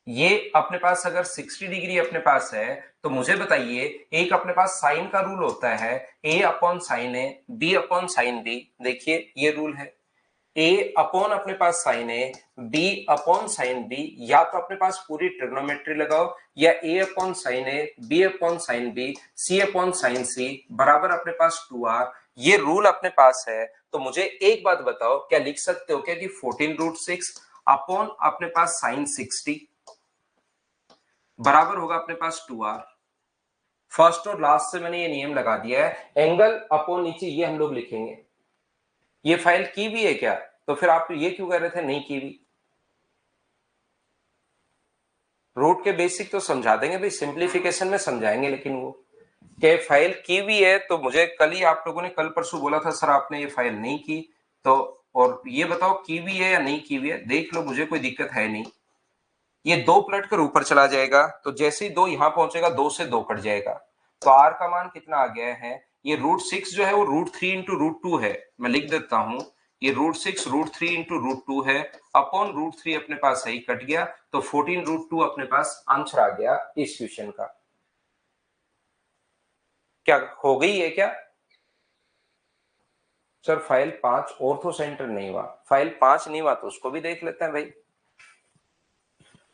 ये अपने पास अगर 60 डिग्री अपने पास है तो मुझे बताइए, एक अपने पास साइन का रूल होता है A upon sine A B upon sine B. देखिए ये रूल है, ए अपॉन अपने पास sine A B upon sine B, या तो अपने पास पूरी ट्रिग्नोमेट्री लगाओ, या A upon sine A B upon sine B C upon sine C बराबर अपने पास 2r। ये रूल अपने पास है। तो मुझे एक बात बताओ, क्या लिख सकते हो क्या कि 14√6 अपॉन अपने पास साइन 60 बराबर होगा अपने पास 2r। फर्स्ट और लास्ट से मैंने ये नियम लगा दिया है, एंगल अपॉन नीचे ये हम लोग लिखेंगे। ये फाइल की भी है क्या, तो फिर आप ये क्यों कह रहे थे नहीं की भी। रूट के बेसिक तो समझा देंगे भाई, सिंप्लीफिकेशन में समझाएंगे, लेकिन वो क्या फाइल की हुई है। तो मुझे कल ही आप लोगों ने कल परसों बोला था सर आपने ये फाइल नहीं की, तो और ये बताओ की हुई है या नहीं की हुई है, देख लो, मुझे कोई दिक्कत है नहीं। ये 2 पलट कर ऊपर चला जाएगा, तो जैसे ही 2 यहां पहुंचेगा 2 से 2 कट जाएगा, तो आर का मान कितना आ गया है, ये √6 जो है वो √3 इंटू √2 है। मैं लिख देता हूं, ये √6 √3 इंटू √2 है, अपॉन √3 अपने पास सही कट गया, तो 14√2 अपने पास आंसर आ गया इस क्वेश्चन का। क्या हो गई है क्या सर? फाइल 5 ऑर्थो सेंटर नहीं हुआ, फाइल 5 नहीं हुआ तो उसको भी देख लेते हैं भाई।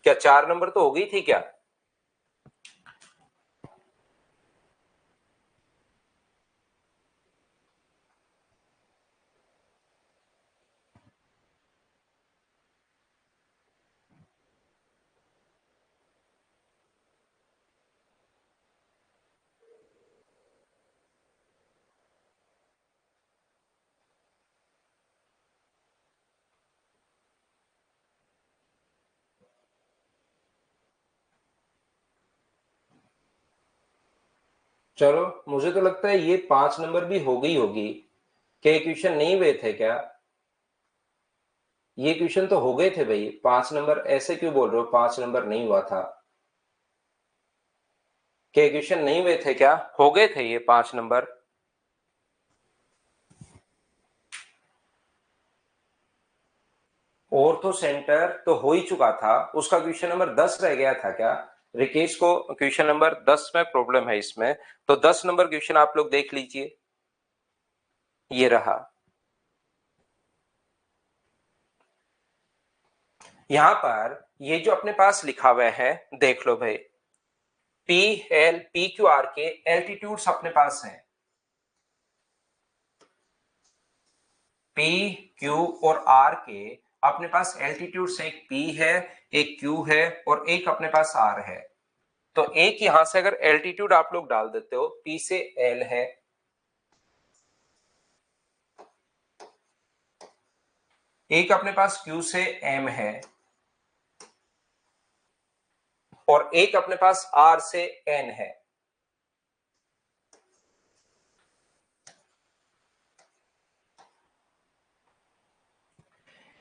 क्या 4 नंबर तो हो गई थी क्या? चलो, मुझे तो लगता है ये 5 नंबर भी हो गई होगी। क्या क्वेश्चन नहीं हुए थे क्या? ये क्वेश्चन तो हो गए थे भाई, 5 नंबर ऐसे क्यों बोल रहे हो 5 नंबर नहीं हुआ था? क्या क्वेश्चन नहीं हुए थे क्या? हो गए थे ये 5 नंबर। ऑर्थो सेंटर तो हो ही चुका था, उसका क्वेश्चन नंबर 10 रह गया था क्या? रिकेश को क्वेश्चन नंबर 10 में प्रॉब्लम है इसमें, तो 10 नंबर क्वेश्चन आप लोग देख लीजिए, ये रहा। यहां पर ये जो अपने पास लिखा हुआ है देख लो भाई, P L P Q R के एल्टीट्यूड्स अपने पास हैं। पी क्यू और आर के अपने पास एल्टीट्यूड्स, एक पी है, एक क्यू है और एक अपने पास आर है। तो एक यहां से अगर एल्टीट्यूड आप लोग डाल देते हो, पी से एल है, एक अपने पास क्यू से एम है, और एक अपने पास आर से एन है।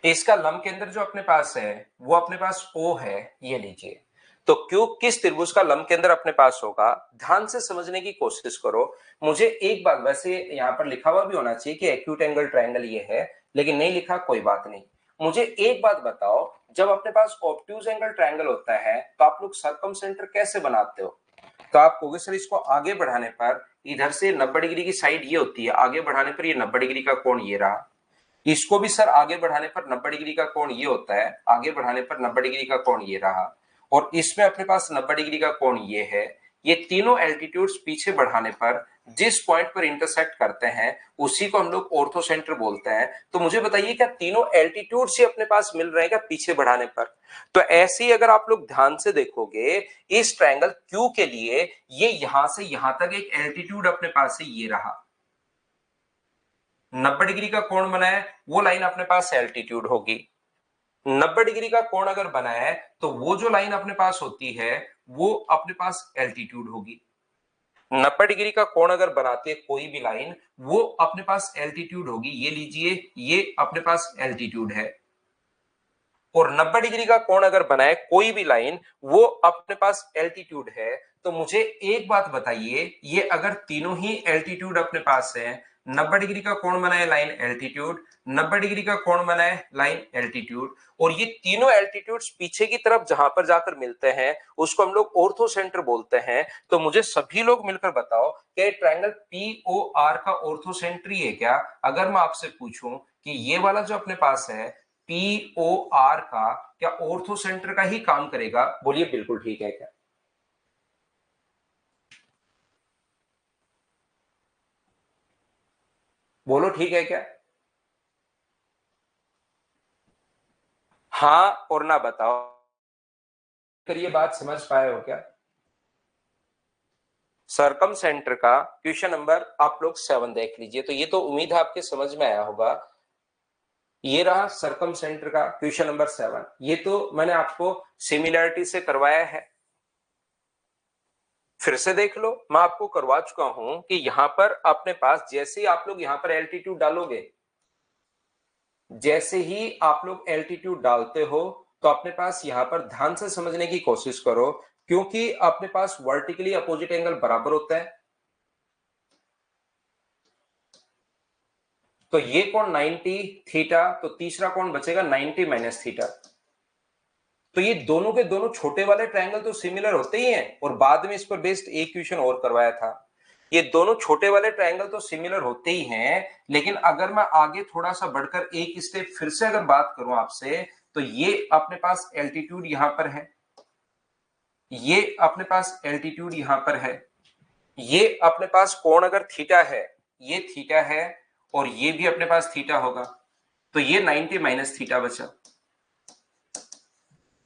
इसका लंब केंद्र जो अपने पास है वो अपने पास O है, ये लीजिए। तो क्यों किस त्रिभुज का लंब केंद्र अपने पास होगा, ध्यान से समझने की कोशिश करो। मुझे एक बात, वैसे यहाँ पर लिखा हुआ भी होना चाहिए कि एक्यूट एंगल ट्रायंगल ये है, लेकिन नहीं लिखा, कोई बात नहीं। मुझे एक बात बताओ, जब अपने पास ऑब्ट्यूज एंगल ट्रायंगल होता है तो आप लोग सर्कम सेंटर कैसे बनाते हो? तो आप कहोगे सर इसको आगे बढ़ाने पर इधर से 90 डिग्री की साइड ये होती है, आगे बढ़ाने पर ये 90 डिग्री का कोण ये रहा, इसको भी सर आगे बढ़ाने पर 90 डिग्री का कोण ये होता है, आगे बढ़ाने पर 90 डिग्री का कोण ये रहा, और इसमें अपने पास 90 डिग्री का कोण ये है। ये तीनों एल्टीट्यूड्स पीछे बढ़ाने पर जिस पॉइंट पर इंटरसेक्ट करते हैं उसी को हम लोग ऑर्थो सेंटर बोलते हैं। तो मुझे बताइए, क्या तीनों एल्टीट्यूड से अपने पास मिल रहे हैं क्या पीछे बढ़ाने पर? तो ऐसे ही अगर आप लोग ध्यान से देखोगे, इस ट्रायंगल क्यू के लिए ये यहां से यहां तक एक एल्टीट्यूड अपने पास है, ये रहा 90 डिग्री का कोण बना है, वो लाइन अपने पास एल्टीट्यूड होगी। 90 डिग्री का कोण अगर बना है तो वो जो लाइन अपने पास होती है वो अपने पास एल्टीट्यूड होगी। 90 डिग्री का कोण अगर बनाती है कोई भी लाइन, वो अपने पास एल्टीट्यूड होगी। ये लीजिए, ये अपने पास एल्टीट्यूड है। और 90 डिग्री का कोण अगर बनाए कोई भी लाइन, वो अपने पास एल्टीट्यूड है। तो मुझे एक बात बताइए, ये अगर तीनों ही एल्टीट्यूड अपने पास है, 90 डिग्री का कोण बनाए लाइन एल्टीट्यूड, 90 डिग्री का कोण बनाए लाइन एल्टीट्यूड, और ये तीनों एल्टीट्यूड्स पीछे की तरफ जहां पर जाकर मिलते हैं उसको हम लोग ऑर्थो सेंटर बोलते हैं। तो मुझे सभी लोग मिलकर बताओ कि ट्रायंगल पीओआर का ऑर्थो सेंट्री है क्या? अगर मैं आपसे पूछूं कि ये वाला जो अपने पास है पीओआर का, क्या ऑर्थो सेंटर का ही काम करेगा? बोलिए बिल्कुल ठीक है क्या? बोलो ठीक है क्या? हाँ और ना बताओ, फिर ये बात समझ पाए हो क्या? सरकम सेंटर का क्वेश्चन नंबर आप लोग 7 देख लीजिए। तो ये तो उम्मीद है आपके समझ में आया होगा। ये रहा सरकम सेंटर का क्वेश्चन नंबर 7। ये तो मैंने आपको सिमिलरिटी से करवाया है, फिर से देख लो, मैं आपको करवा चुका हूं कि यहां पर अपने पास जैसे ही आप लोग यहां पर एल्टीट्यूड डालोगे, जैसे ही आप लोग एल्टीट्यूड डालते हो तो अपने पास यहां पर ध्यान से समझने की कोशिश करो, क्योंकि अपने पास वर्टिकली अपोजिट एंगल बराबर होता है। तो ये कोण 90 थीटा, तो तीसरा कोण बचेगा 90 माइनस थीटा। तो ये दोनों के दोनों छोटे वाले ट्रायंगल तो सिमिलर होते ही हैं, और बाद में इस पर बेस्ड एक क्वेश्चन और करवाया था। ये दोनों छोटे वाले ट्रायंगल तो सिमिलर होते ही हैं, लेकिन अगर मैं आगे थोड़ा सा बढ़कर एक स्टेप फिर से अगर बात करूं आपसे, तो ये अपने पास एल्टीट्यूड यहां पर है, ये अपने पास एल्टीट्यूड यहां पर है, ये अपने पास कोण अगर थीटा है, ये थीटा है, और ये भी अपने पास थीटा होगा, तो ये 90 माइनस थीटा बचा।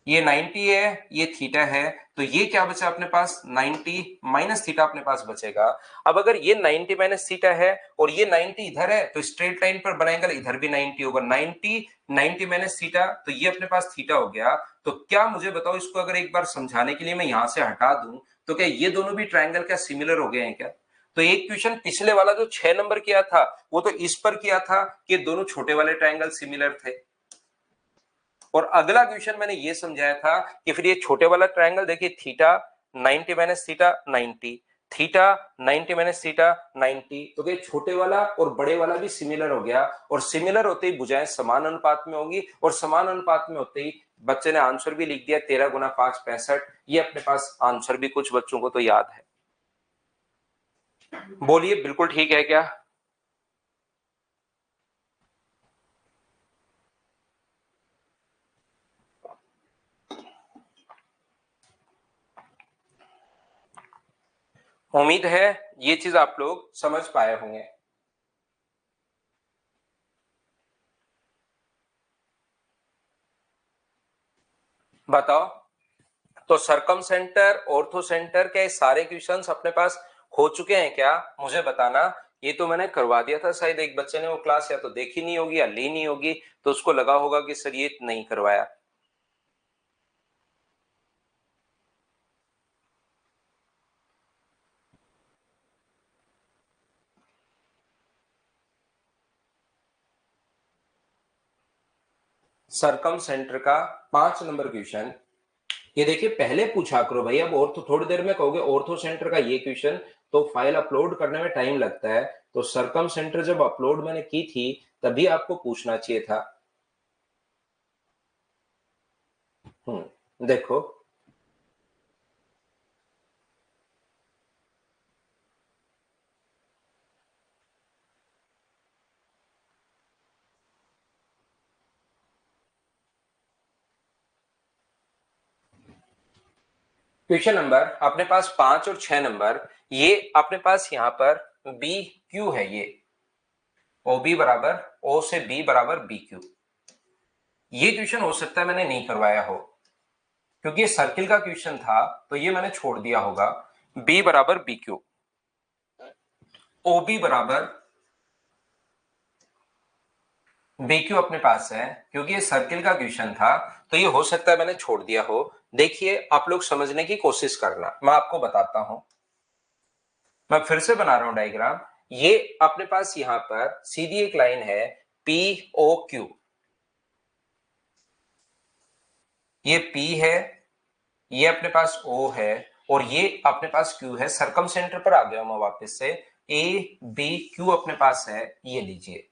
ये 90 है, ये थीटा है, तो ये क्या बचा अपने पास? 90 माइनस थीटा अपने पास बचेगा। अब अगर ये 90 माइनस थीटा है और ये 90 इधर है, तो स्ट्रेट लाइन पर बनाएंगे इधर भी 90 होगा। 90 माइनस थीटा, तो ये अपने पास थीटा हो गया। तो क्या मुझे बताओ, इसको अगर एक बार समझाने के लिए मैं यहां से हटा दूं, तो क्या ये दोनों भी ट्रायंगल क्या सिमिलर हो गए हैं क्या? तो एक क्वेश्चन पिछले वाला जो 6 नंबर किया था, वो तो इस पर किया था कि दोनों छोटे वाले ट्रायंगल सिमिलर थे, और अगला क्वेश्चन मैंने ये समझाया था कि फिर ये छोटे वाला ट्रायंगल देखिए, theta 90 minus theta 90, theta 90 minus theta 90, तो क्या छोटे वाला और बड़े वाला भी सिमिलर हो गया, और सिमिलर होते ही भुजाएं समान अनुपात में होगी, और समान अनुपात में होते ही बच्चे ने आंसर भी लिख दिया 13 गुना 5 65। ये अपने पास आंसर भी कुछ बच्चों को तो याद है। बोलिए बिल्कुल ठीक है क्या? उम्मीद है ये चीज आप लोग समझ पाए होंगे। बताओ, तो सरकम सेंटर, ऑर्थो सेंटर के सारे क्वेश्चंस अपने पास हो चुके हैं क्या? मुझे बताना। ये तो मैंने करवा दिया था, शायद एक बच्चे ने वो क्लास या तो देखी नहीं होगी या ली नहीं होगी, तो उसको लगा होगा कि सर ये नहीं करवाया। सरकम सेंटर का 5 नंबर क्वेश्चन, ये देखिए पहले पूछा करो भाई, अब और तो थोड़ी देर में कहोगे ऑर्थो सेंटर का ये क्वेश्चन, तो फाइल अपलोड करने में टाइम लगता है। तो सरकम सेंटर जब अपलोड मैंने की थी तभी आपको पूछना चाहिए था। देखो, क्वेश्चन नंबर अपने पास 5 और 6 नंबर, ये अपने पास यहां पर बी क्यू है, ये ओ बी बराबर ओ से बी बराबर बी क्यू। ये क्वेश्चन हो सकता है मैंने नहीं करवाया हो, क्योंकि ये सर्किल का क्वेश्चन था, तो ये मैंने छोड़ दिया होगा। बी बराबर बी क्यू, ओ बी बराबर बी क्यू अपने पास है, क्योंकि ये सर्किल का क्वेश्चन था, तो ये हो सकता है मैंने छोड़ दिया हो। देखिए आप लोग समझने की कोशिश करना, मैं आपको बताता हूं। मैं फिर से बना रहा हूं डायग्राम। ये अपने पास यहां पर सीधी एक लाइन है पी ओ क्यू, ये P है, ये अपने पास O है, और ये अपने पास क्यू है, सरकम सेंटर पर आ गया मैं वापस से, ए बी क्यू अपने पास है, ये लीजिए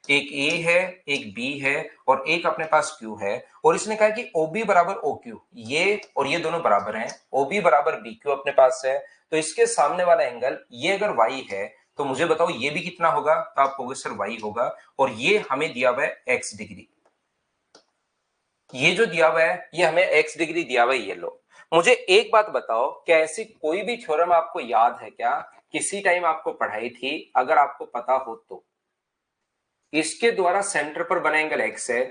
एक ए है, एक बी है और एक अपने पास क्यू है, और इसने कहा कि OB बराबर OQ, ये और ये दोनों बराबर हैं, OB बराबर BQ अपने पास है, तो इसके सामने वाला एंगल ये अगर y है तो मुझे बताओ ये भी कितना होगा, तो आप कहोगे सर y होगा, और ये हमें दिया हुआ है x डिग्री, ये जो दिया हुआ है ये हमें x डिग्री दिया हुआ है, ये लो। मुझे एक बात बताओ, क्या ऐसी कोई भी थ्योरम आपको याद है क्या, किसी टाइम आपको पढ़ाई थी, अगर आपको पता हो तो, इसके द्वारा सेंटर पर बना एंगल x है,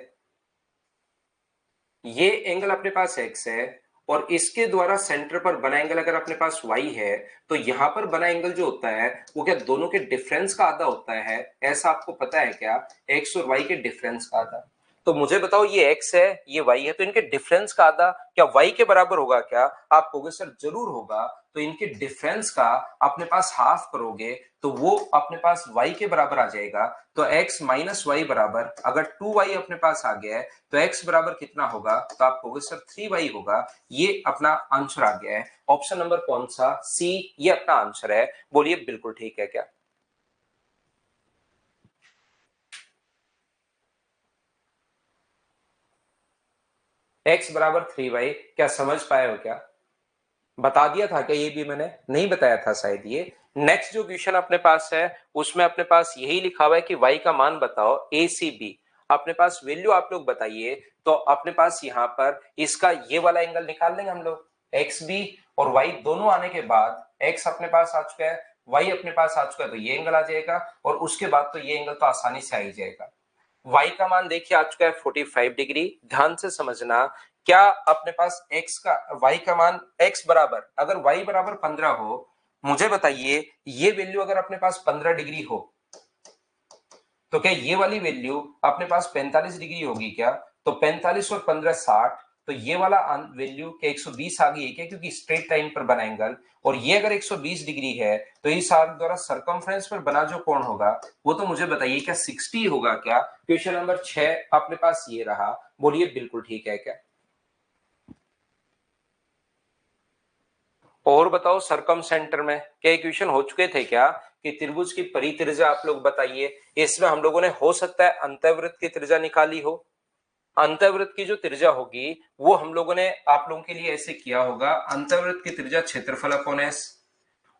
ये एंगल अपने पास x है, और इसके द्वारा सेंटर पर बना एंगल अगर अपने पास y है, तो यहां पर बना एंगल जो होता है वो क्या दोनों के डिफरेंस का आधा होता है, ऐसा आपको पता है क्या, x और y के डिफरेंस का आधा। तो मुझे बताओ ये x है ये y है, तो इनके डिफरेंस का आधा क्या y के बराबर होगा क्या, आप कहोगे सर जरूर होगा, तो इनके डिफरेंस का अपने पास हाफ करोगे तो वो अपने पास y के बराबर आ जाएगा, तो x माइनस वाई बराबर, अगर 2y अपने पास आ गया है तो x बराबर कितना होगा, तो आप कहोगे सर 3y होगा, ये अपना आंसर आ गया है। ऑप्शन नंबर कौन सा, सी, ये अपना आंसर है, बोलिए बिल्कुल ठीक है क्या। x बराबर 3y, क्या समझ पाए हो क्या, बता दिया था क्या, ये भी मैंने नहीं बताया था शायद ये। नेक्स्ट जो क्वेश्चन अपने पास है उसमें अपने पास यही लिखा हुआ है कि y का मान बताओ ACB, अपने पास वैल्यू आप लोग बताइए, तो अपने पास यहाँ पर इसका ये वाला एंगल निकाल लेंगे हम लोग, XB और y दोनों आने के बाद x अपने पास आ चुका है, y अपने पास आ चुका है, तो ये एंगल आ जाएगा, और उसके बाद तो ये एंगल तो आसानी से आ ही जाएगा। y का मान देखिए आ चुका है 45 डिग्री, ध्यान से समझना, क्या अपने पास x का y का मान x बराबर, अगर y बराबर 15 हो, मुझे बताइए ये वैल्यू अगर अपने पास 15 डिग्री हो, तो क्या ये वाली वैल्यू अपने पास 45 डिग्री होगी क्या, तो 45 और 15 60, तो ये वाला वैल्यू क्या 120 आ गई है क्या, क्योंकि स्ट्रेट लाइन पर बना एंगल, और ये अगर 120 डिग्री है तो इस आर्क द्वारा सरकमफ्रेंस पर बना जो कोण होगा वो तो मुझे बताइए क्या 60 होगा क्या। क्वेश्चन नंबर 6 अपने पास ये रहा, बोलिए बिल्कुल ठीक है क्या। और बताओ सरकम सेंटर में क्या क्वेश्चन हो चुके थे क्या, कि त्रिभुज की परित्रिज्या आप लोग बताइए, इसमें हम लोगों ने हो सकता है अंतःवृत्त की त्रिज्या निकाली हो, अंतःवृत्त की जो त्रिज्या होगी वो हम लोगों ने आप लोगों के लिए ऐसे किया होगा, अंतःवृत्त की त्रिज्या क्षेत्रफल अपॉन एस,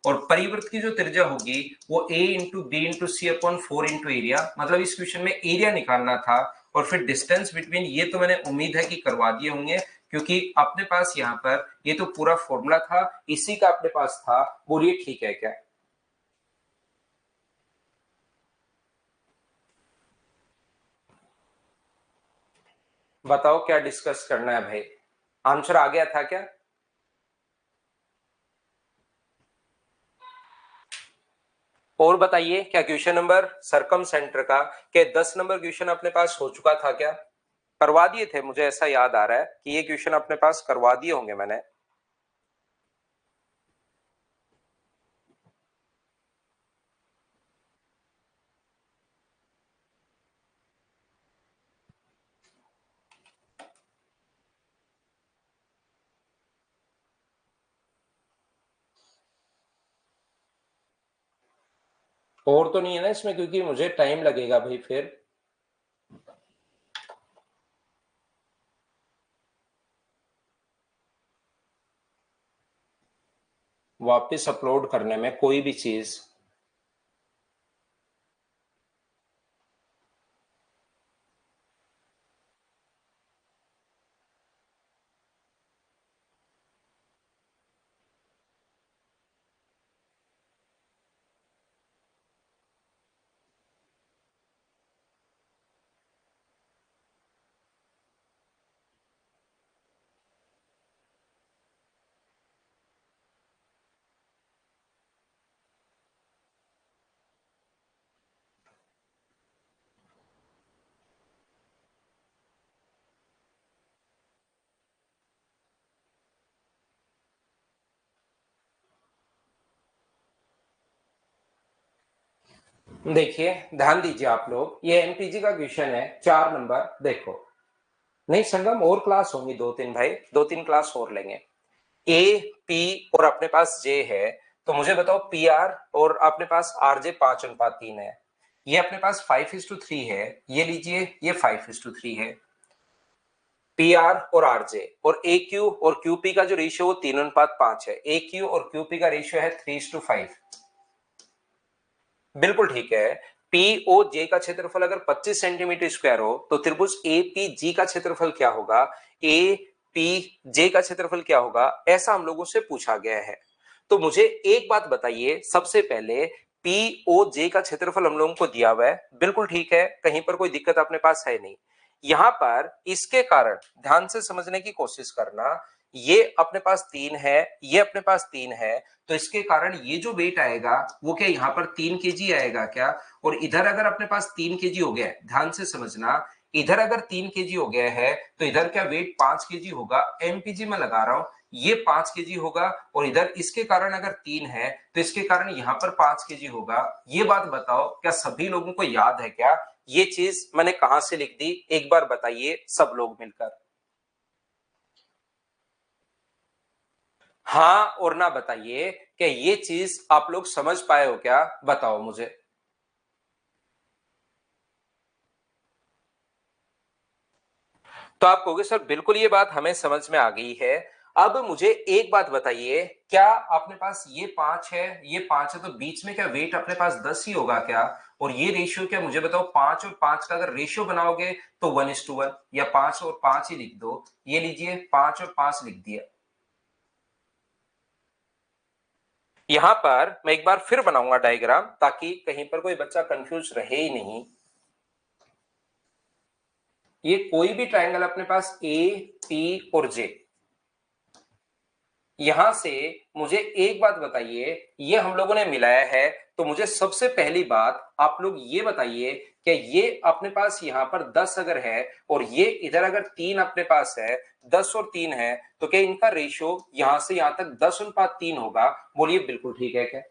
और परिवृत्त की जो त्रिज्या होगी वो a into B into C upon 4 into area, मतलब इस क्वेश्चन में एरिया निकालना था, और फिर डिस्टेंस बिटवीन, ये तो मैंने उम्मीद है कि करवा दिए होंगे, क्योंकि अपने पास यहाँ पर ये तो पूरा फॉर्मूला था, इसी का अपने पास था, बोलिए ठीक है क्या। बताओ क्या डिस्कस करना है भाई, आंसर आ गया था क्या। और बताइए क्या क्वेश्चन नंबर सरकम सेंटर का क्या 10 नंबर क्वेश्चन अपने पास हो चुका था क्या, करवा दिए थे, मुझे ऐसा याद आ रहा है कि ये क्वेश्चन अपने पास करवा दिए होंगे मैंने। और तो नहीं है ना इसमें, क्योंकि मुझे टाइम लगेगा भाई फिर। वापस अपलोड करने में कोई भी चीज, देखिए ध्यान दीजिए आप लोग, ये एमटीजी का क्वेश्चन है 4 नंबर, देखो, नहीं संगम और क्लास होंगी 2-3 भाई, 2-3 क्लास और लेंगे। ए पी और अपने पास जे है, तो मुझे बताओ पी आर और अपने पास आर जे 5:3 है। ये अपने पास 5:3 है, ये लीजिए ये 5:3 है। पी आर और आर जे और ए क्यू और क्यू पी का जो रेशियो वो 3:5 है। ए क्यू और क्यू पी का रेशियो है 3:5। बिल्कुल ठीक है। पी ओ जे का क्षेत्रफल अगर 25 सेंटीमीटर स्क्वायर हो तो त्रिभुज ए पी जी का क्षेत्रफल क्या होगा, ए पी जे का क्षेत्रफल क्या होगा, ऐसा हम लोगों से पूछा गया है। तो मुझे एक बात बताइए सबसे पहले, पी ओ जे का क्षेत्रफल हम लोगों को दिया हुआ है, बिल्कुल ठीक है, कहीं पर कोई दिक्कत अपने पास है नहीं। यहां पर इसके कारण ध्यान से समझने की कोशिश करना, ये अपने पास 3 है, ये अपने पास 3 है, तो इसके कारण ये जो वेट आएगा वो क्या यहाँ पर 3 kg आएगा क्या, और इधर अगर अपने पास 3 kg हो गया है, ध्यान से समझना, इधर अगर 3 kg हो गया है तो इधर क्या वेट 5 kg होगा। एमपीजी में लगा रहा हूं, ये 5 kg होगा, और इधर इसके कारण अगर 3 है तो इसके कारण यहां पर 5 kg होगा। ये बात बताओ क्या सभी लोगों को याद है क्या, ये चीज मैंने कहां से लिख दी, एक बार बताइए सब लोग मिलकर। हाँ और ना बताइए क्या ये चीज आप लोग समझ पाए हो क्या, बताओ मुझे। तो आप कहोगे सर बिल्कुल ये बात हमें समझ में आ गई है। अब मुझे एक बात बताइए, क्या अपने पास ये 5 है, ये 5 है, तो बीच में क्या वेट अपने पास 10 ही होगा क्या, और ये रेशियो क्या, मुझे बताओ 5 और 5 का अगर रेशियो बनाओगे तो 1:1, या 5 और 5 ही लिख दो, ये लीजिए 5 और 5 लिख दिया। यहां पर मैं एक बार फिर बनाऊंगा डायग्राम ताकि कहीं पर कोई बच्चा कंफ्यूज रहे ही नहीं। ये कोई भी ट्रायंगल अपने पास ए पी और जे, यहां से मुझे एक बात बताइए, ये हम लोगों ने मिलाया है, तो मुझे सबसे पहली बात आप लोग ये बताइए कि ये अपने पास यहां पर 10 अगर है और ये इधर अगर 3 अपने पास है, 10 और 3 है, तो क्या इनका रेशियो यहां से यहां तक 10:3 होगा, बोलिए बिल्कुल ठीक है क्या।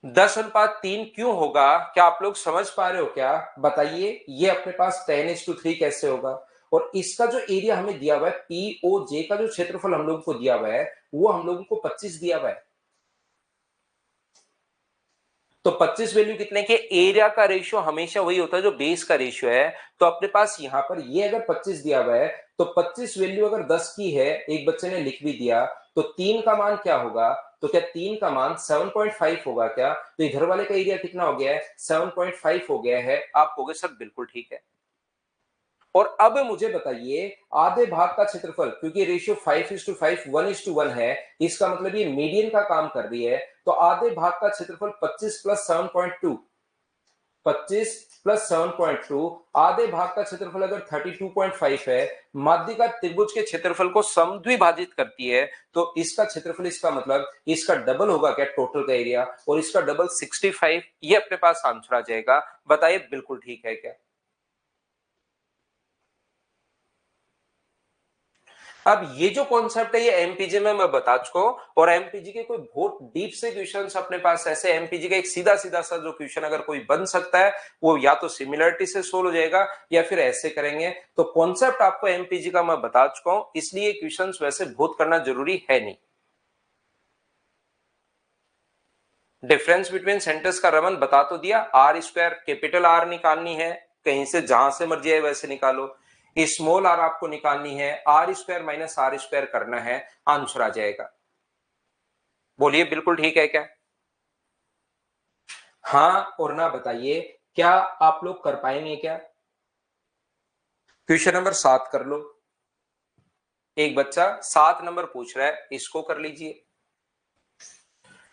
10:3 क्यों होगा, क्या आप लोग समझ पा रहे हो क्या, बताइए। ये अपने पास 10:3 कैसे होगा, और इसका जो एरिया हमें दिया हुआ है, पी ओ जे का जो क्षेत्रफल हम लोगों को दिया हुआ है वो हम लोगों को 25 दिया हुआ है। तो 25 वैल्यू कितने के, एरिया का रेशियो हमेशा वही होता है जो बेस का रेशियो है। तो अपने पास यहां पर ये अगर 25 दिया हुआ है, तो 25 वैल्यू अगर 10 की है, एक बच्चे ने लिख भी दिया, तो 3 का मान क्या होगा, तो क्या 3 का मान 7.5 होगा क्या, तो इधर वाले का एरिया कितना हो गया है, 7.5 हो गया है। आप कहोगे सर बिल्कुल ठीक है। और अब मुझे बताइए आधे भाग का क्षेत्रफल, क्योंकि रेशियो 5:5 1:1 है, इसका मतलब ये मीडियन का काम कर रही है, तो आधे भाग का क्षेत्रफल 25 प्लस 7.2, 25 प्लस 7.2, आधे भाग का क्षेत्रफल अगर 32.5 है, माध्यिका त्रिभुज के क्षेत्रफल को समद्विभाजित करती है, तो इसका क्षेत्रफल, इसका मतलब इसका डबल होगा क्या टोटल का एरिया, और इसका डबल 65, ये अपने पास आंसर आ जाएगा। बताइए बिल्कुल ठीक है क्या। अब ये जो कॉन्सेप्ट है ये एमपीजी में मैं बता चुका हूं, और एमपीजी के कोई बहुत डीप से क्वेश्चंस अपने पास ऐसे, एमपीजी का एक सीधा सीधा सा जो क्वेश्चन अगर कोई बन सकता है वो या तो सिमिलरिटी से सोल्व हो जाएगा या फिर ऐसे करेंगे। तो कॉन्सेप्ट आपको एमपीजी का मैं बता चुका हूं, इसलिए क्वेश्चंस वैसे बहुत करना जरूरी है नहीं। डिफरेंस बिटवीन सेंटर्स का रमन बता तो दिया, आर स्क्वायर कैपिटल आर निकालनी है, कहीं से जहां से मर्जी है वैसे निकालो, स्मॉल आर आपको निकालनी है, R square minus R square करना है, आंसर आ जाएगा। बोलिए बिल्कुल ठीक है क्या। हाँ और ना बताइए, क्या आप लोग कर पाएंगे क्या। क्वेश्चन नंबर 7 कर लो, एक बच्चा 7 नंबर पूछ रहा है, इसको कर लीजिए।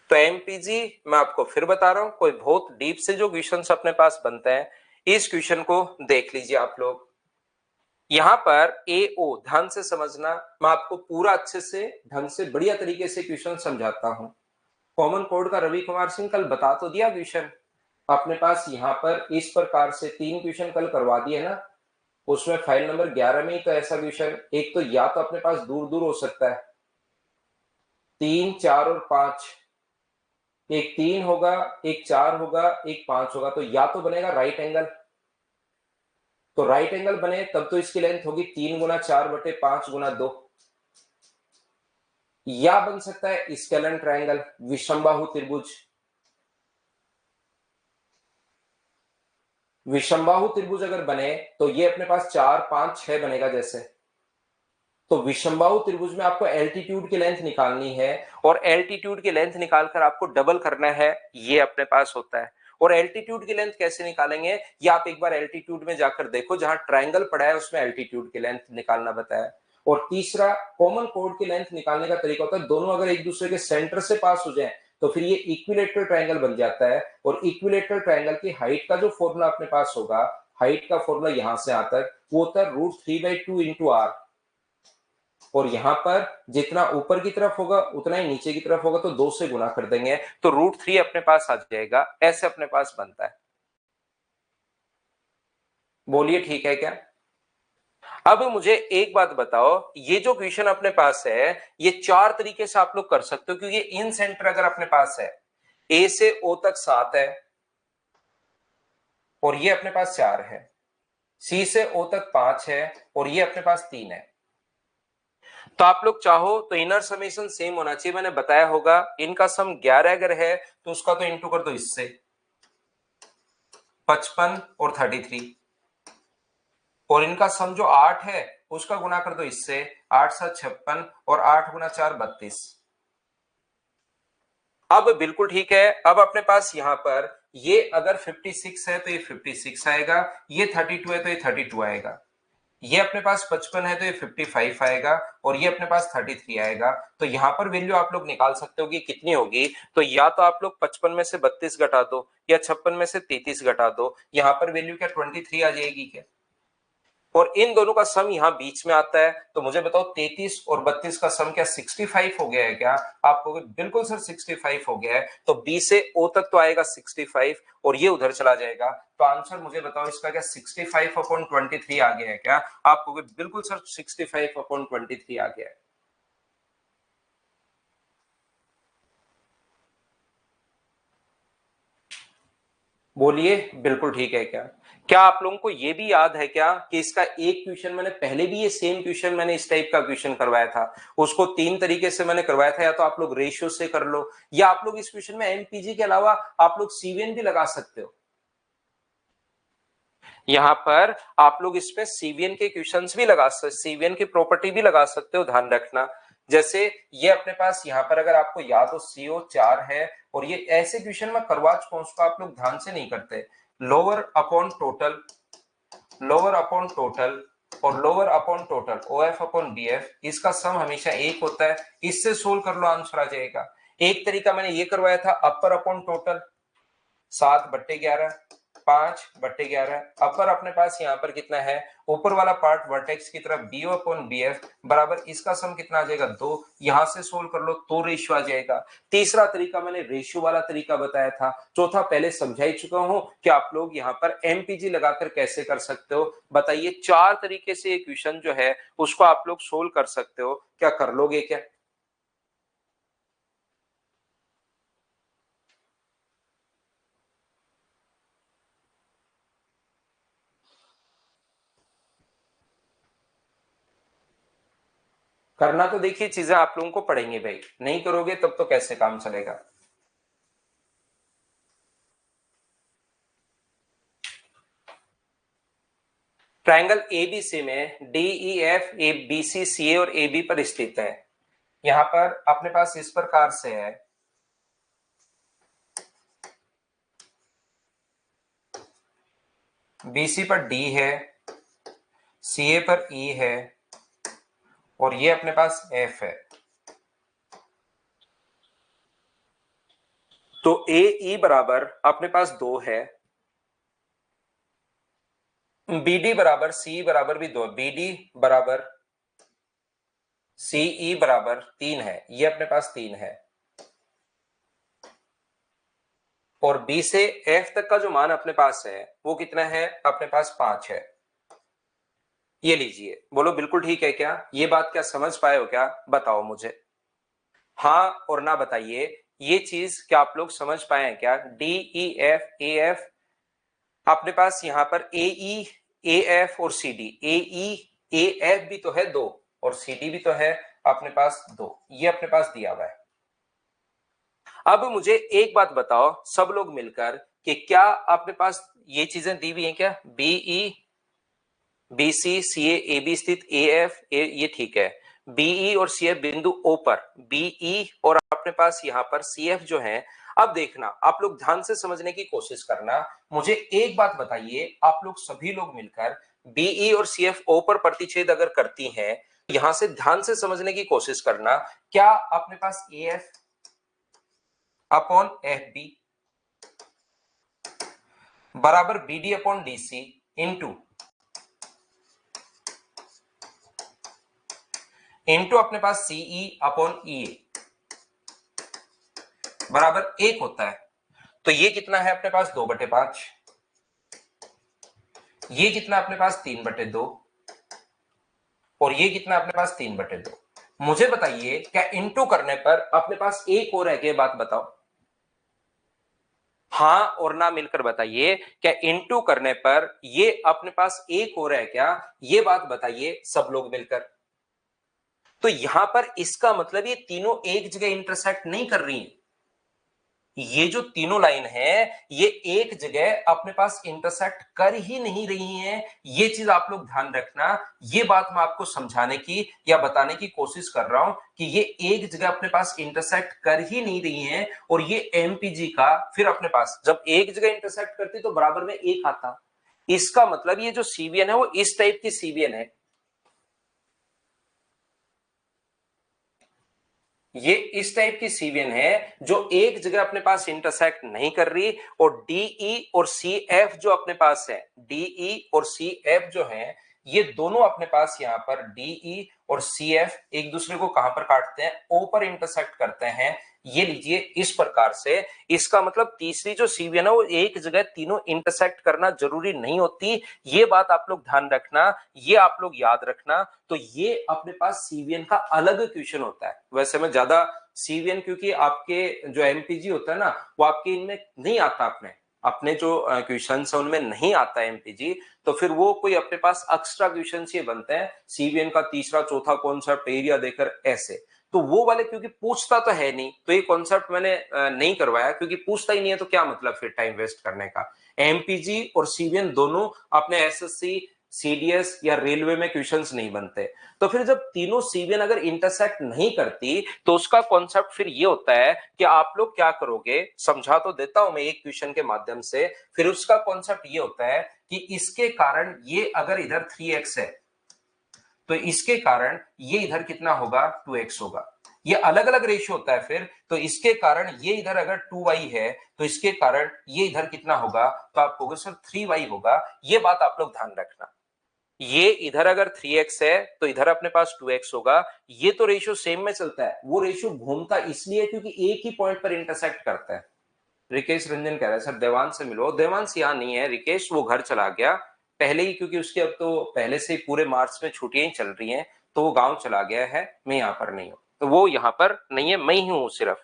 तो एमपीजी मैं आपको फिर बता रहा हूं, कोई बहुत डीप से जो क्वेश्चन अपने पास बनते हैं, इस क्वेश्चन को देख लीजिए आप लोग। यहां पर ए ओ ध्यान से समझना, मैं आपको पूरा अच्छे से ढंग से बढ़िया तरीके से क्वेश्चन समझाता हूं। कॉमन कोड का रवि कुमार सिंह कल बता तो दिया क्वेश्चन अपने पास, यहां पर इस प्रकार से 3 क्वेश्चन कल करवा दिए ना, उसमें फाइल नंबर 11 में ही तो ऐसा क्वेश्चन, एक तो या तो अपने पास दूर दूर हो सकता है, 3 4 और 5, एक 3 होगा, एक 4 होगा, एक 5 होगा, तो या तो बनेगा राइट एंगल, तो राइट एंगल बने तब तो इसकी लेंथ होगी 3 गुना 4/5 गुना 2, या बन सकता है स्केलन ट्रायंगल, विषमबाहु त्रिभुज। विषमबाहु त्रिभुज अगर बने तो ये अपने पास 4 5 6 बनेगा जैसे। तो विषमबाहु त्रिभुज में आपको एल्टीट्यूड की लेंथ निकालनी है और एल्टीट्यूड की लेंथ निकालकर आपको डबल करना है, ये अपने पास होता है। और एल्टीट्यूड की लेंथ कैसे निकालेंगे, ये आप एक बार एल्टीट्यूड में जाकर देखो, जहां ट्रायंगल पड़ा है उसमें एल्टीट्यूड की लेंथ निकालना बताया। और तीसरा, कॉमन कोड की लेंथ निकालने का तरीका होता है, दोनों अगर एक दूसरे के सेंटर से पास हो जाए तो फिर ये इक्विलेटरल ट्रायंगल बन जाता है। और इक्विलेटरल ट्रायंगल की हाइट का जो फॉर्मूला अपने पास होगा, हाइट का फॉर्मूला यहां से आता है, वो होता है √3/2 इंटू आर। और यहां पर जितना ऊपर की तरफ होगा उतना ही नीचे की तरफ होगा, तो 2 से गुना कर देंगे तो √3 अपने पास आ जाएगा। ऐसे अपने पास बनता है। बोलिए ठीक है क्या? अब मुझे एक बात बताओ, ये जो क्वेश्चन अपने पास है ये 4 तरीके से आप लोग कर सकते हो, क्योंकि इन सेंटर अगर अपने पास है ए से ओ तक 7 है और ये अपने पास 4 है, सी से ओ तक 5 है और ये अपने पास 3 है। तो आप लोग चाहो तो इनर समेशन सेम होना चाहिए, मैंने बताया होगा। इनका सम 11 अगर है तो उसका तो इंटू कर दो इससे, 55 और 33। और इनका सम जो 8 है उसका गुना कर दो इससे, 8 7 56 और 8 गुना 4 32। अब बिल्कुल ठीक है। अब अपने पास यहां पर ये अगर 56 है तो ये 56 आएगा, ये 32 है तो ये 32 आएगा, ये अपने पास 55 है तो ये 55 आएगा और ये अपने पास 33 आएगा। तो यहां पर वैल्यू आप लोग निकाल सकते हो कि कितनी होगी। तो या तो आप लोग 55 में से 32 घटा दो या 56 में से 33 घटा दो, यहां पर वैल्यू क्या 23 आ जाएगी क्या? और इन दोनों का सम यहां बीच में आता है। तो मुझे बताओ 33 और 32 का सम क्या 65 हो गया है क्या? आप कहोगे बिल्कुल सर 65 हो गया है। तो बी से ओ तक तो आएगा 65 और ये उधर चला जाएगा। तो आंसर मुझे बताओ इसका क्या 65/23 आ गया है क्या? आप कहोगे बिल्कुल सर 65/23 आ गया है। बोलिए बिल्कुल ठीक है क्या? क्या आप लोगों को यह भी याद है क्या कि इसका एक क्वेश्चन मैंने पहले भी, ये सेम क्वेश्चन मैंने इस टाइप का क्वेश्चन करवाया था, उसको 3 तरीके से मैंने करवाया था। या तो आप लोग रेशियो से कर लो, या आप लोग इस क्वेश्चन में एमपीजी के अलावा आप लोग सीवीएन भी लगा सकते हो। यहां पर आप लोग इसमें सीवीएन के क्वेश्चंस भी लगा सकते, सीवीएन की प्रॉपर्टी भी लगा सकते हो, ध्यान रखना। जैसे ये अपने पास यहां पर अगर आपको याद हो CO4 है और ये ऐसे क्वेश्चन में करवा चुका हूं, उसको आप लोग ध्यान से नहीं करते। Lower upon total, lower upon total और lower upon total OF upon BF, इसका सम हमेशा एक होता है। इससे सोल्व कर लो, आंसर आ जाएगा। एक तरीका मैंने ये करवाया था, अपर अपॉन टोटल 7/11, 5/11। अपर अपने पास यहाँ पर कितना है, ऊपर वाला पार्ट वर्टेक्स की तरफ BO अपॉन BF बराबर इसका सम कितना आ जाएगा 2। यहां से सोल्व कर लो तो रेशियो आ जाएगा। तीसरा तरीका मैंने रेशियो वाला तरीका बताया था। चौथा पहले समझा ही चुका हूं कि आप लोग यहाँ पर एमपीजी लगाकर कैसे कर सकते हो। बताइए 4 तरीके से एक क्वेश्चन जो है उसको आप लोग सोल्व कर सकते हो, क्या कर लोगे क्या? करना तो देखिए चीजें आप लोगों को पड़ेंगी भाई, नहीं करोगे तब तो कैसे काम चलेगा। ट्रायंगल एबीसी में DEF ए बी सी सी ए और ए बी पर स्थित है। यहां पर अपने पास इस प्रकार से है, BC पर D है, CA पर E है और ये अपने पास F है। तो AE बराबर अपने पास 2 है, BD बराबर CE बराबर भी 2, BD बराबर CE बराबर 3 है, ये अपने पास 3 है। और B से F तक का जो मान अपने पास है वो कितना है, अपने पास 5 है। ये लीजिए, बोलो बिल्कुल ठीक है क्या? ये बात क्या समझ पाए हो क्या? बताओ मुझे हाँ और ना बताइए। ये चीज क्या आप लोग समझ पाए हैं क्या? DEF AF, अपने पास यहां पर AE AF और CD, AE AF भी तो है 2 और CD भी तो है। अपने पास 2, ये अपने पास दिया हुआ है। अब मुझे एक बात बताओ सब लोग मिलकर कि क्या अपने पास ये चीजें दी हुई हैं क्या? BE, BC, CA, A B स्थित ए एफ, ये ठीक है। बीई और सी एफ बिंदु ओ पर, बीई और अपने पास यहां पर सी एफ जो है। अब देखना, आप लोग ध्यान से समझने की कोशिश करना। मुझे एक बात बताइए, आप लोग सभी लोग मिलकर बीई और सी एफ ओ पर प्रतिच्छेद अगर करती हैं, यहां से ध्यान से समझने की कोशिश करना। क्या अपने पास A F upon F B बराबर B D upon D C into अपने पास सीई अपॉन ई बराबर 1 होता है? तो ये कितना है अपने पास? 2/5। ये कितना अपने पास? 3/2। और ये कितना अपने पास? 3/2। मुझे बताइए क्या इंटू करने पर अपने पास एक और है? क्या बात बताओ, हाँ और ना मिलकर बताइए, क्या इंटू करने पर ये अपने पास एक और है क्या? ये बात बताइए सब लोग मिलकर। तो यहां पर इसका मतलब ये तीनों एक जगह इंटरसेक्ट नहीं कर रही हैं। ये जो तीनों लाइन है ये एक जगह अपने पास इंटरसेक्ट कर ही नहीं रही हैं। ये चीज आप लोग ध्यान रखना। ये बात मैं आपको समझाने की या बताने की कोशिश कर रहा हूं कि ये एक जगह अपने पास इंटरसेक्ट कर ही नहीं रही हैं। और ये एमपीजी का फिर अपने पास जब एक जगह इंटरसेक्ट करती तो बराबर में एक आता। इसका मतलब ये जो सीवीएन है वो इस टाइप की सीवीएन है। ये इस टाइप की सीवीएन है जो एक जगह अपने पास इंटरसेक्ट नहीं कर रही। और डीई और सी एफ जो अपने पास है, डीई और सी एफ जो है, ये दोनों अपने पास यहां पर डीई और सी एफ एक दूसरे को कहां पर काटते हैं? ओ पर इंटरसेक्ट करते हैं। ये लीजिए इस प्रकार से। इसका मतलब तीसरी जो सीवीएन है वो एक जगह तीनों इंटरसेक्ट करना जरूरी नहीं होती। ये बात आप लोग ध्यान रखना, ये आप लोग याद रखना। तो ये अपने पास सीवीएन का अलग क्वेश्चन होता है। वैसे में ज्यादा सीवीएन क्योंकि आपके जो एमपीजी होता है ना वो आपके इनमें नहीं आता, अपने अपने जो क्वेश्चन है उनमें नहीं आता एमपीजी। तो फिर वो कोई अपने पास एक्स्ट्रा क्वेश्चन ये बनते हैं सीवीएन का तीसरा चौथा कॉन्सेप्ट एरिया देकर ऐसे। तो वो वाले क्योंकि पूछता तो है नहीं, तो ये कॉन्सेप्ट मैंने नहीं करवाया क्योंकि पूछता ही नहीं है तो क्या मतलब फिर टाइम वेस्ट करने का। एमपीजी और सीवीएन दोनों अपने एसएससी, सीडीएस या रेलवे में क्वेश्चंस नहीं बनते। तो फिर जब तीनों सीवीएन अगर इंटरसेक्ट नहीं करती तो उसका कॉन्सेप्ट फिर ये होता है कि आप लोग क्या करोगे, समझा तो देता हूं मैं एक क्वेश्चन के माध्यम से। फिर उसका कॉन्सेप्ट ये होता है कि इसके कारण ये अगर इधर 3x है तो इसके कारण ये इधर कितना होगा? 2x होगा। ये अलग अलग रेशियो होता है फिर। तो इसके कारण ये इधर अगर 2y है तो इसके कारण ये इधर कितना होगा? तो आप कहोगे सर 3y होगा। ये बात आप लोग ध्यान रखना। ये इधर अगर 3x है तो इधर अपने पास 2x होगा। ये तो रेशियो सेम में चलता है, वो रेशियो घूमता इसलिए क्योंकि एक ही पॉइंट पर इंटरसेक्ट करता है। रिकेश रंजन कह रहा है सर देवांश से मिलो। देवांश यहाँ नहीं है रिकेश, वो घर चला गया पहले ही, क्योंकि उसके अब तो पहले से ही पूरे मार्च में छुट्टियां ही चल रही हैं। तो वो गांव चला गया है, मैं यहाँ पर नहीं हूँ। तो वो यहाँ पर नहीं है, मैं ही हूँ सिर्फ।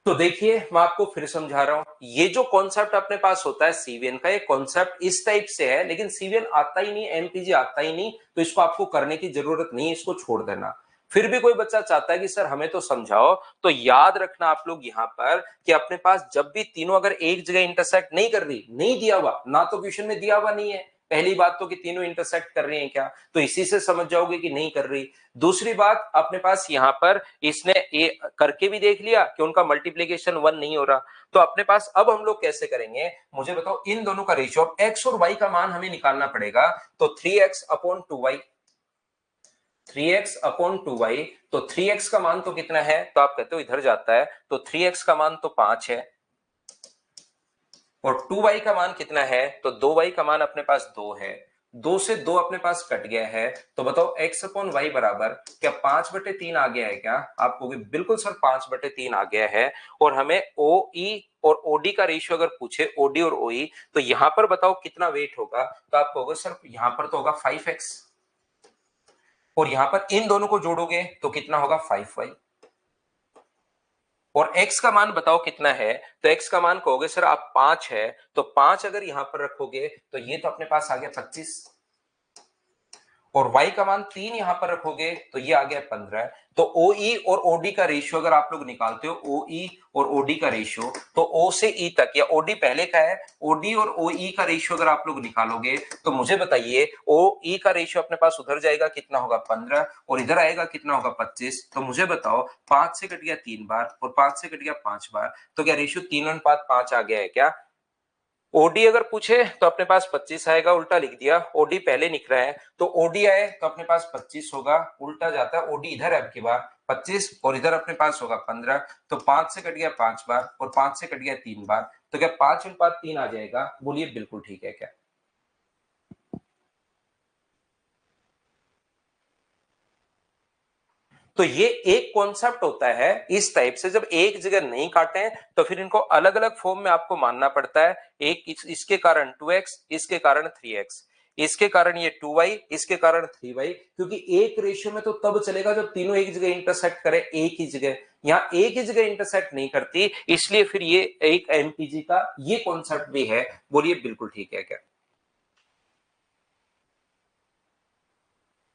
तो देखिए मैं आपको फिर समझा रहा हूं, ये जो कॉन्सेप्ट अपने पास होता है सीवीएन का, ये कॉन्सेप्ट इस टाइप से है। लेकिन सीवीएन आता ही नहीं, एमपीजी आता ही नहीं, तो इसको आपको करने की जरूरत नहीं है, इसको छोड़ देना। फिर भी कोई बच्चा चाहता है कि सर हमें तो समझाओ, तो याद रखना आप लोग यहाँ पर कि अपने पास जब भी तीनों अगर एक जगह इंटरसेक्ट नहीं कर रही, नहीं दिया हुआ ना, तो क्वेश्चन में दिया हुआ नहीं है पहली बात तो कि तीनों इंटरसेक्ट कर रही हैं क्या, तो इसी से समझ जाओगे कि नहीं कर रही। दूसरी बात अपने पास यहां पर इसने ये करके भी देख लिया कि उनका मल्टीप्लीकेशन 1 नहीं हो रहा। तो अपने पास अब हम लोग कैसे करेंगे, मुझे बताओ। इन दोनों का रेशियो एक्स और वाई का मान हमें निकालना पड़ेगा। तो 3x upon 2y, 3x upon 2y। तो 3x का मान तो कितना है, तो आप कहते हो इधर जाता है, तो 3x का मान तो 5 है। और 2y का मान कितना है, तो 2y का मान अपने पास 2 है। 2 से 2 अपने पास कट गया है। तो बताओ x अपॉन वाई बराबर क्या 5/3 आ गया है क्या? आप कहोगे बिल्कुल सर 5/3 आ गया है। और हमें ओ ई और ओडी का रेशियो अगर पूछे, ओडी और ओई, तो यहां पर बताओ कितना वेट होगा, तो आप कहोगे सर यहां पर तो होगा 5x। और यहां पर इन दोनों को जोड़ोगे तो कितना होगा? 5y। और x का मान बताओ कितना है, तो x का मान कहोगे सर आप 5 है, तो 5 अगर यहां पर रखोगे तो ये तो अपने पास आ गया 25। और y का मान 3 यहां पर रखोगे तो ये आ गया 15। तो OE और OD का रेशियो अगर आप लोग निकालते हो, OE और OD का रेशियो, तो O से E तक, या OD पहले का है, OD और OE का रेशियो अगर आप लोग निकालोगे तो मुझे बताइए OE का रेशियो अपने पास उधर जाएगा कितना होगा 15, और इधर आएगा कितना होगा 25। तो मुझे बताओ 5 से कट गया 3 बार और 5 से कट गया 5 बार, तो क्या रेशियो 3:5 आ गया है क्या? ओडी अगर पूछे तो अपने पास 25 आएगा, उल्टा लिख दिया। ओडी पहले लिख रहा है तो ओडी आए तो अपने पास 25 होगा, उल्टा जाता है, ओडी इधर है अब की बार 25 और इधर अपने पास होगा 15। तो 5 से कट गया 5 बार और 5 से कट गया 3 बार, तो क्या 5:3 आ जाएगा? बोलिए बिल्कुल ठीक है क्या? तो ये एक कॉन्सेप्ट होता है इस टाइप से, जब एक जगह नहीं काटे तो फिर इनको अलग अलग फॉर्म में आपको मानना पड़ता है। एक इसके कारण 2x, इसके कारण 3x, इसके कारण ये 2y, इसके कारण 3y, क्योंकि एक रेशियो में तो तब चलेगा जब तीनों एक जगह इंटरसेक्ट करे, एक ही जगह। यहाँ एक ही जगह इंटरसेक्ट नहीं करती, इसलिए फिर ये एक एमपीजी का ये कॉन्सेप्ट भी है। बोलिए बिल्कुल ठीक है क्या?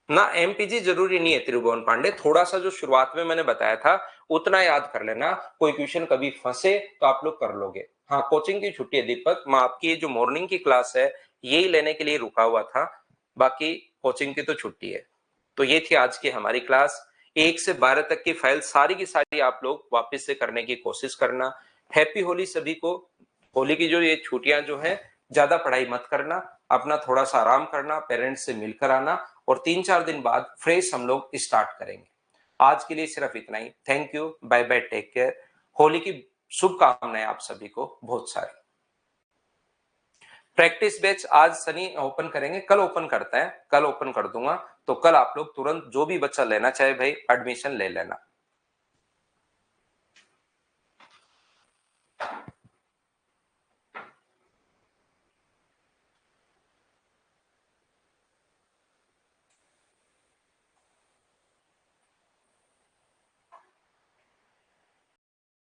ना एमपीजी जरूरी नहीं है त्रिभुवन पांडे, थोड़ा सा जो शुरुआत में मैंने बताया था उतना याद कर लेना, कोई क्वेश्चन कभी फंसे तो आप लोग कर लोगे। हाँ, कोचिंग की छुट्टी है दीपक, मैं आपकी जो मॉर्निंग की क्लास है यही लेने के लिए रुका हुआ था, बाकी कोचिंग की तो छुट्टी है। तो ये थी आज की हमारी क्लास। 1 से 12 तक की फाइल सारी की सारी आप लोग वापस से करने की कोशिश करना। हैप्पी होली सभी को। होली की जो ये छुट्टियां जो है, ज्यादा पढ़ाई मत करना, अपना थोड़ा सा आराम करना, पेरेंट्स से मिलकर आना, और 3-4 दिन बाद फ्रेश हम लोग स्टार्ट करेंगे। आज के लिए सिर्फ इतना ही। Thank you, bye bye, take care. Holi की शुभकामनाएं आप सभी को बहुत सारी। प्रैक्टिस बैच आज सनी ओपन करेंगे, कल ओपन करते हैं, कल ओपन कर दूंगा, तो कल आप लोग तुरंत जो भी बच्चा लेना चाहे भाई एडमिशन ले लेना।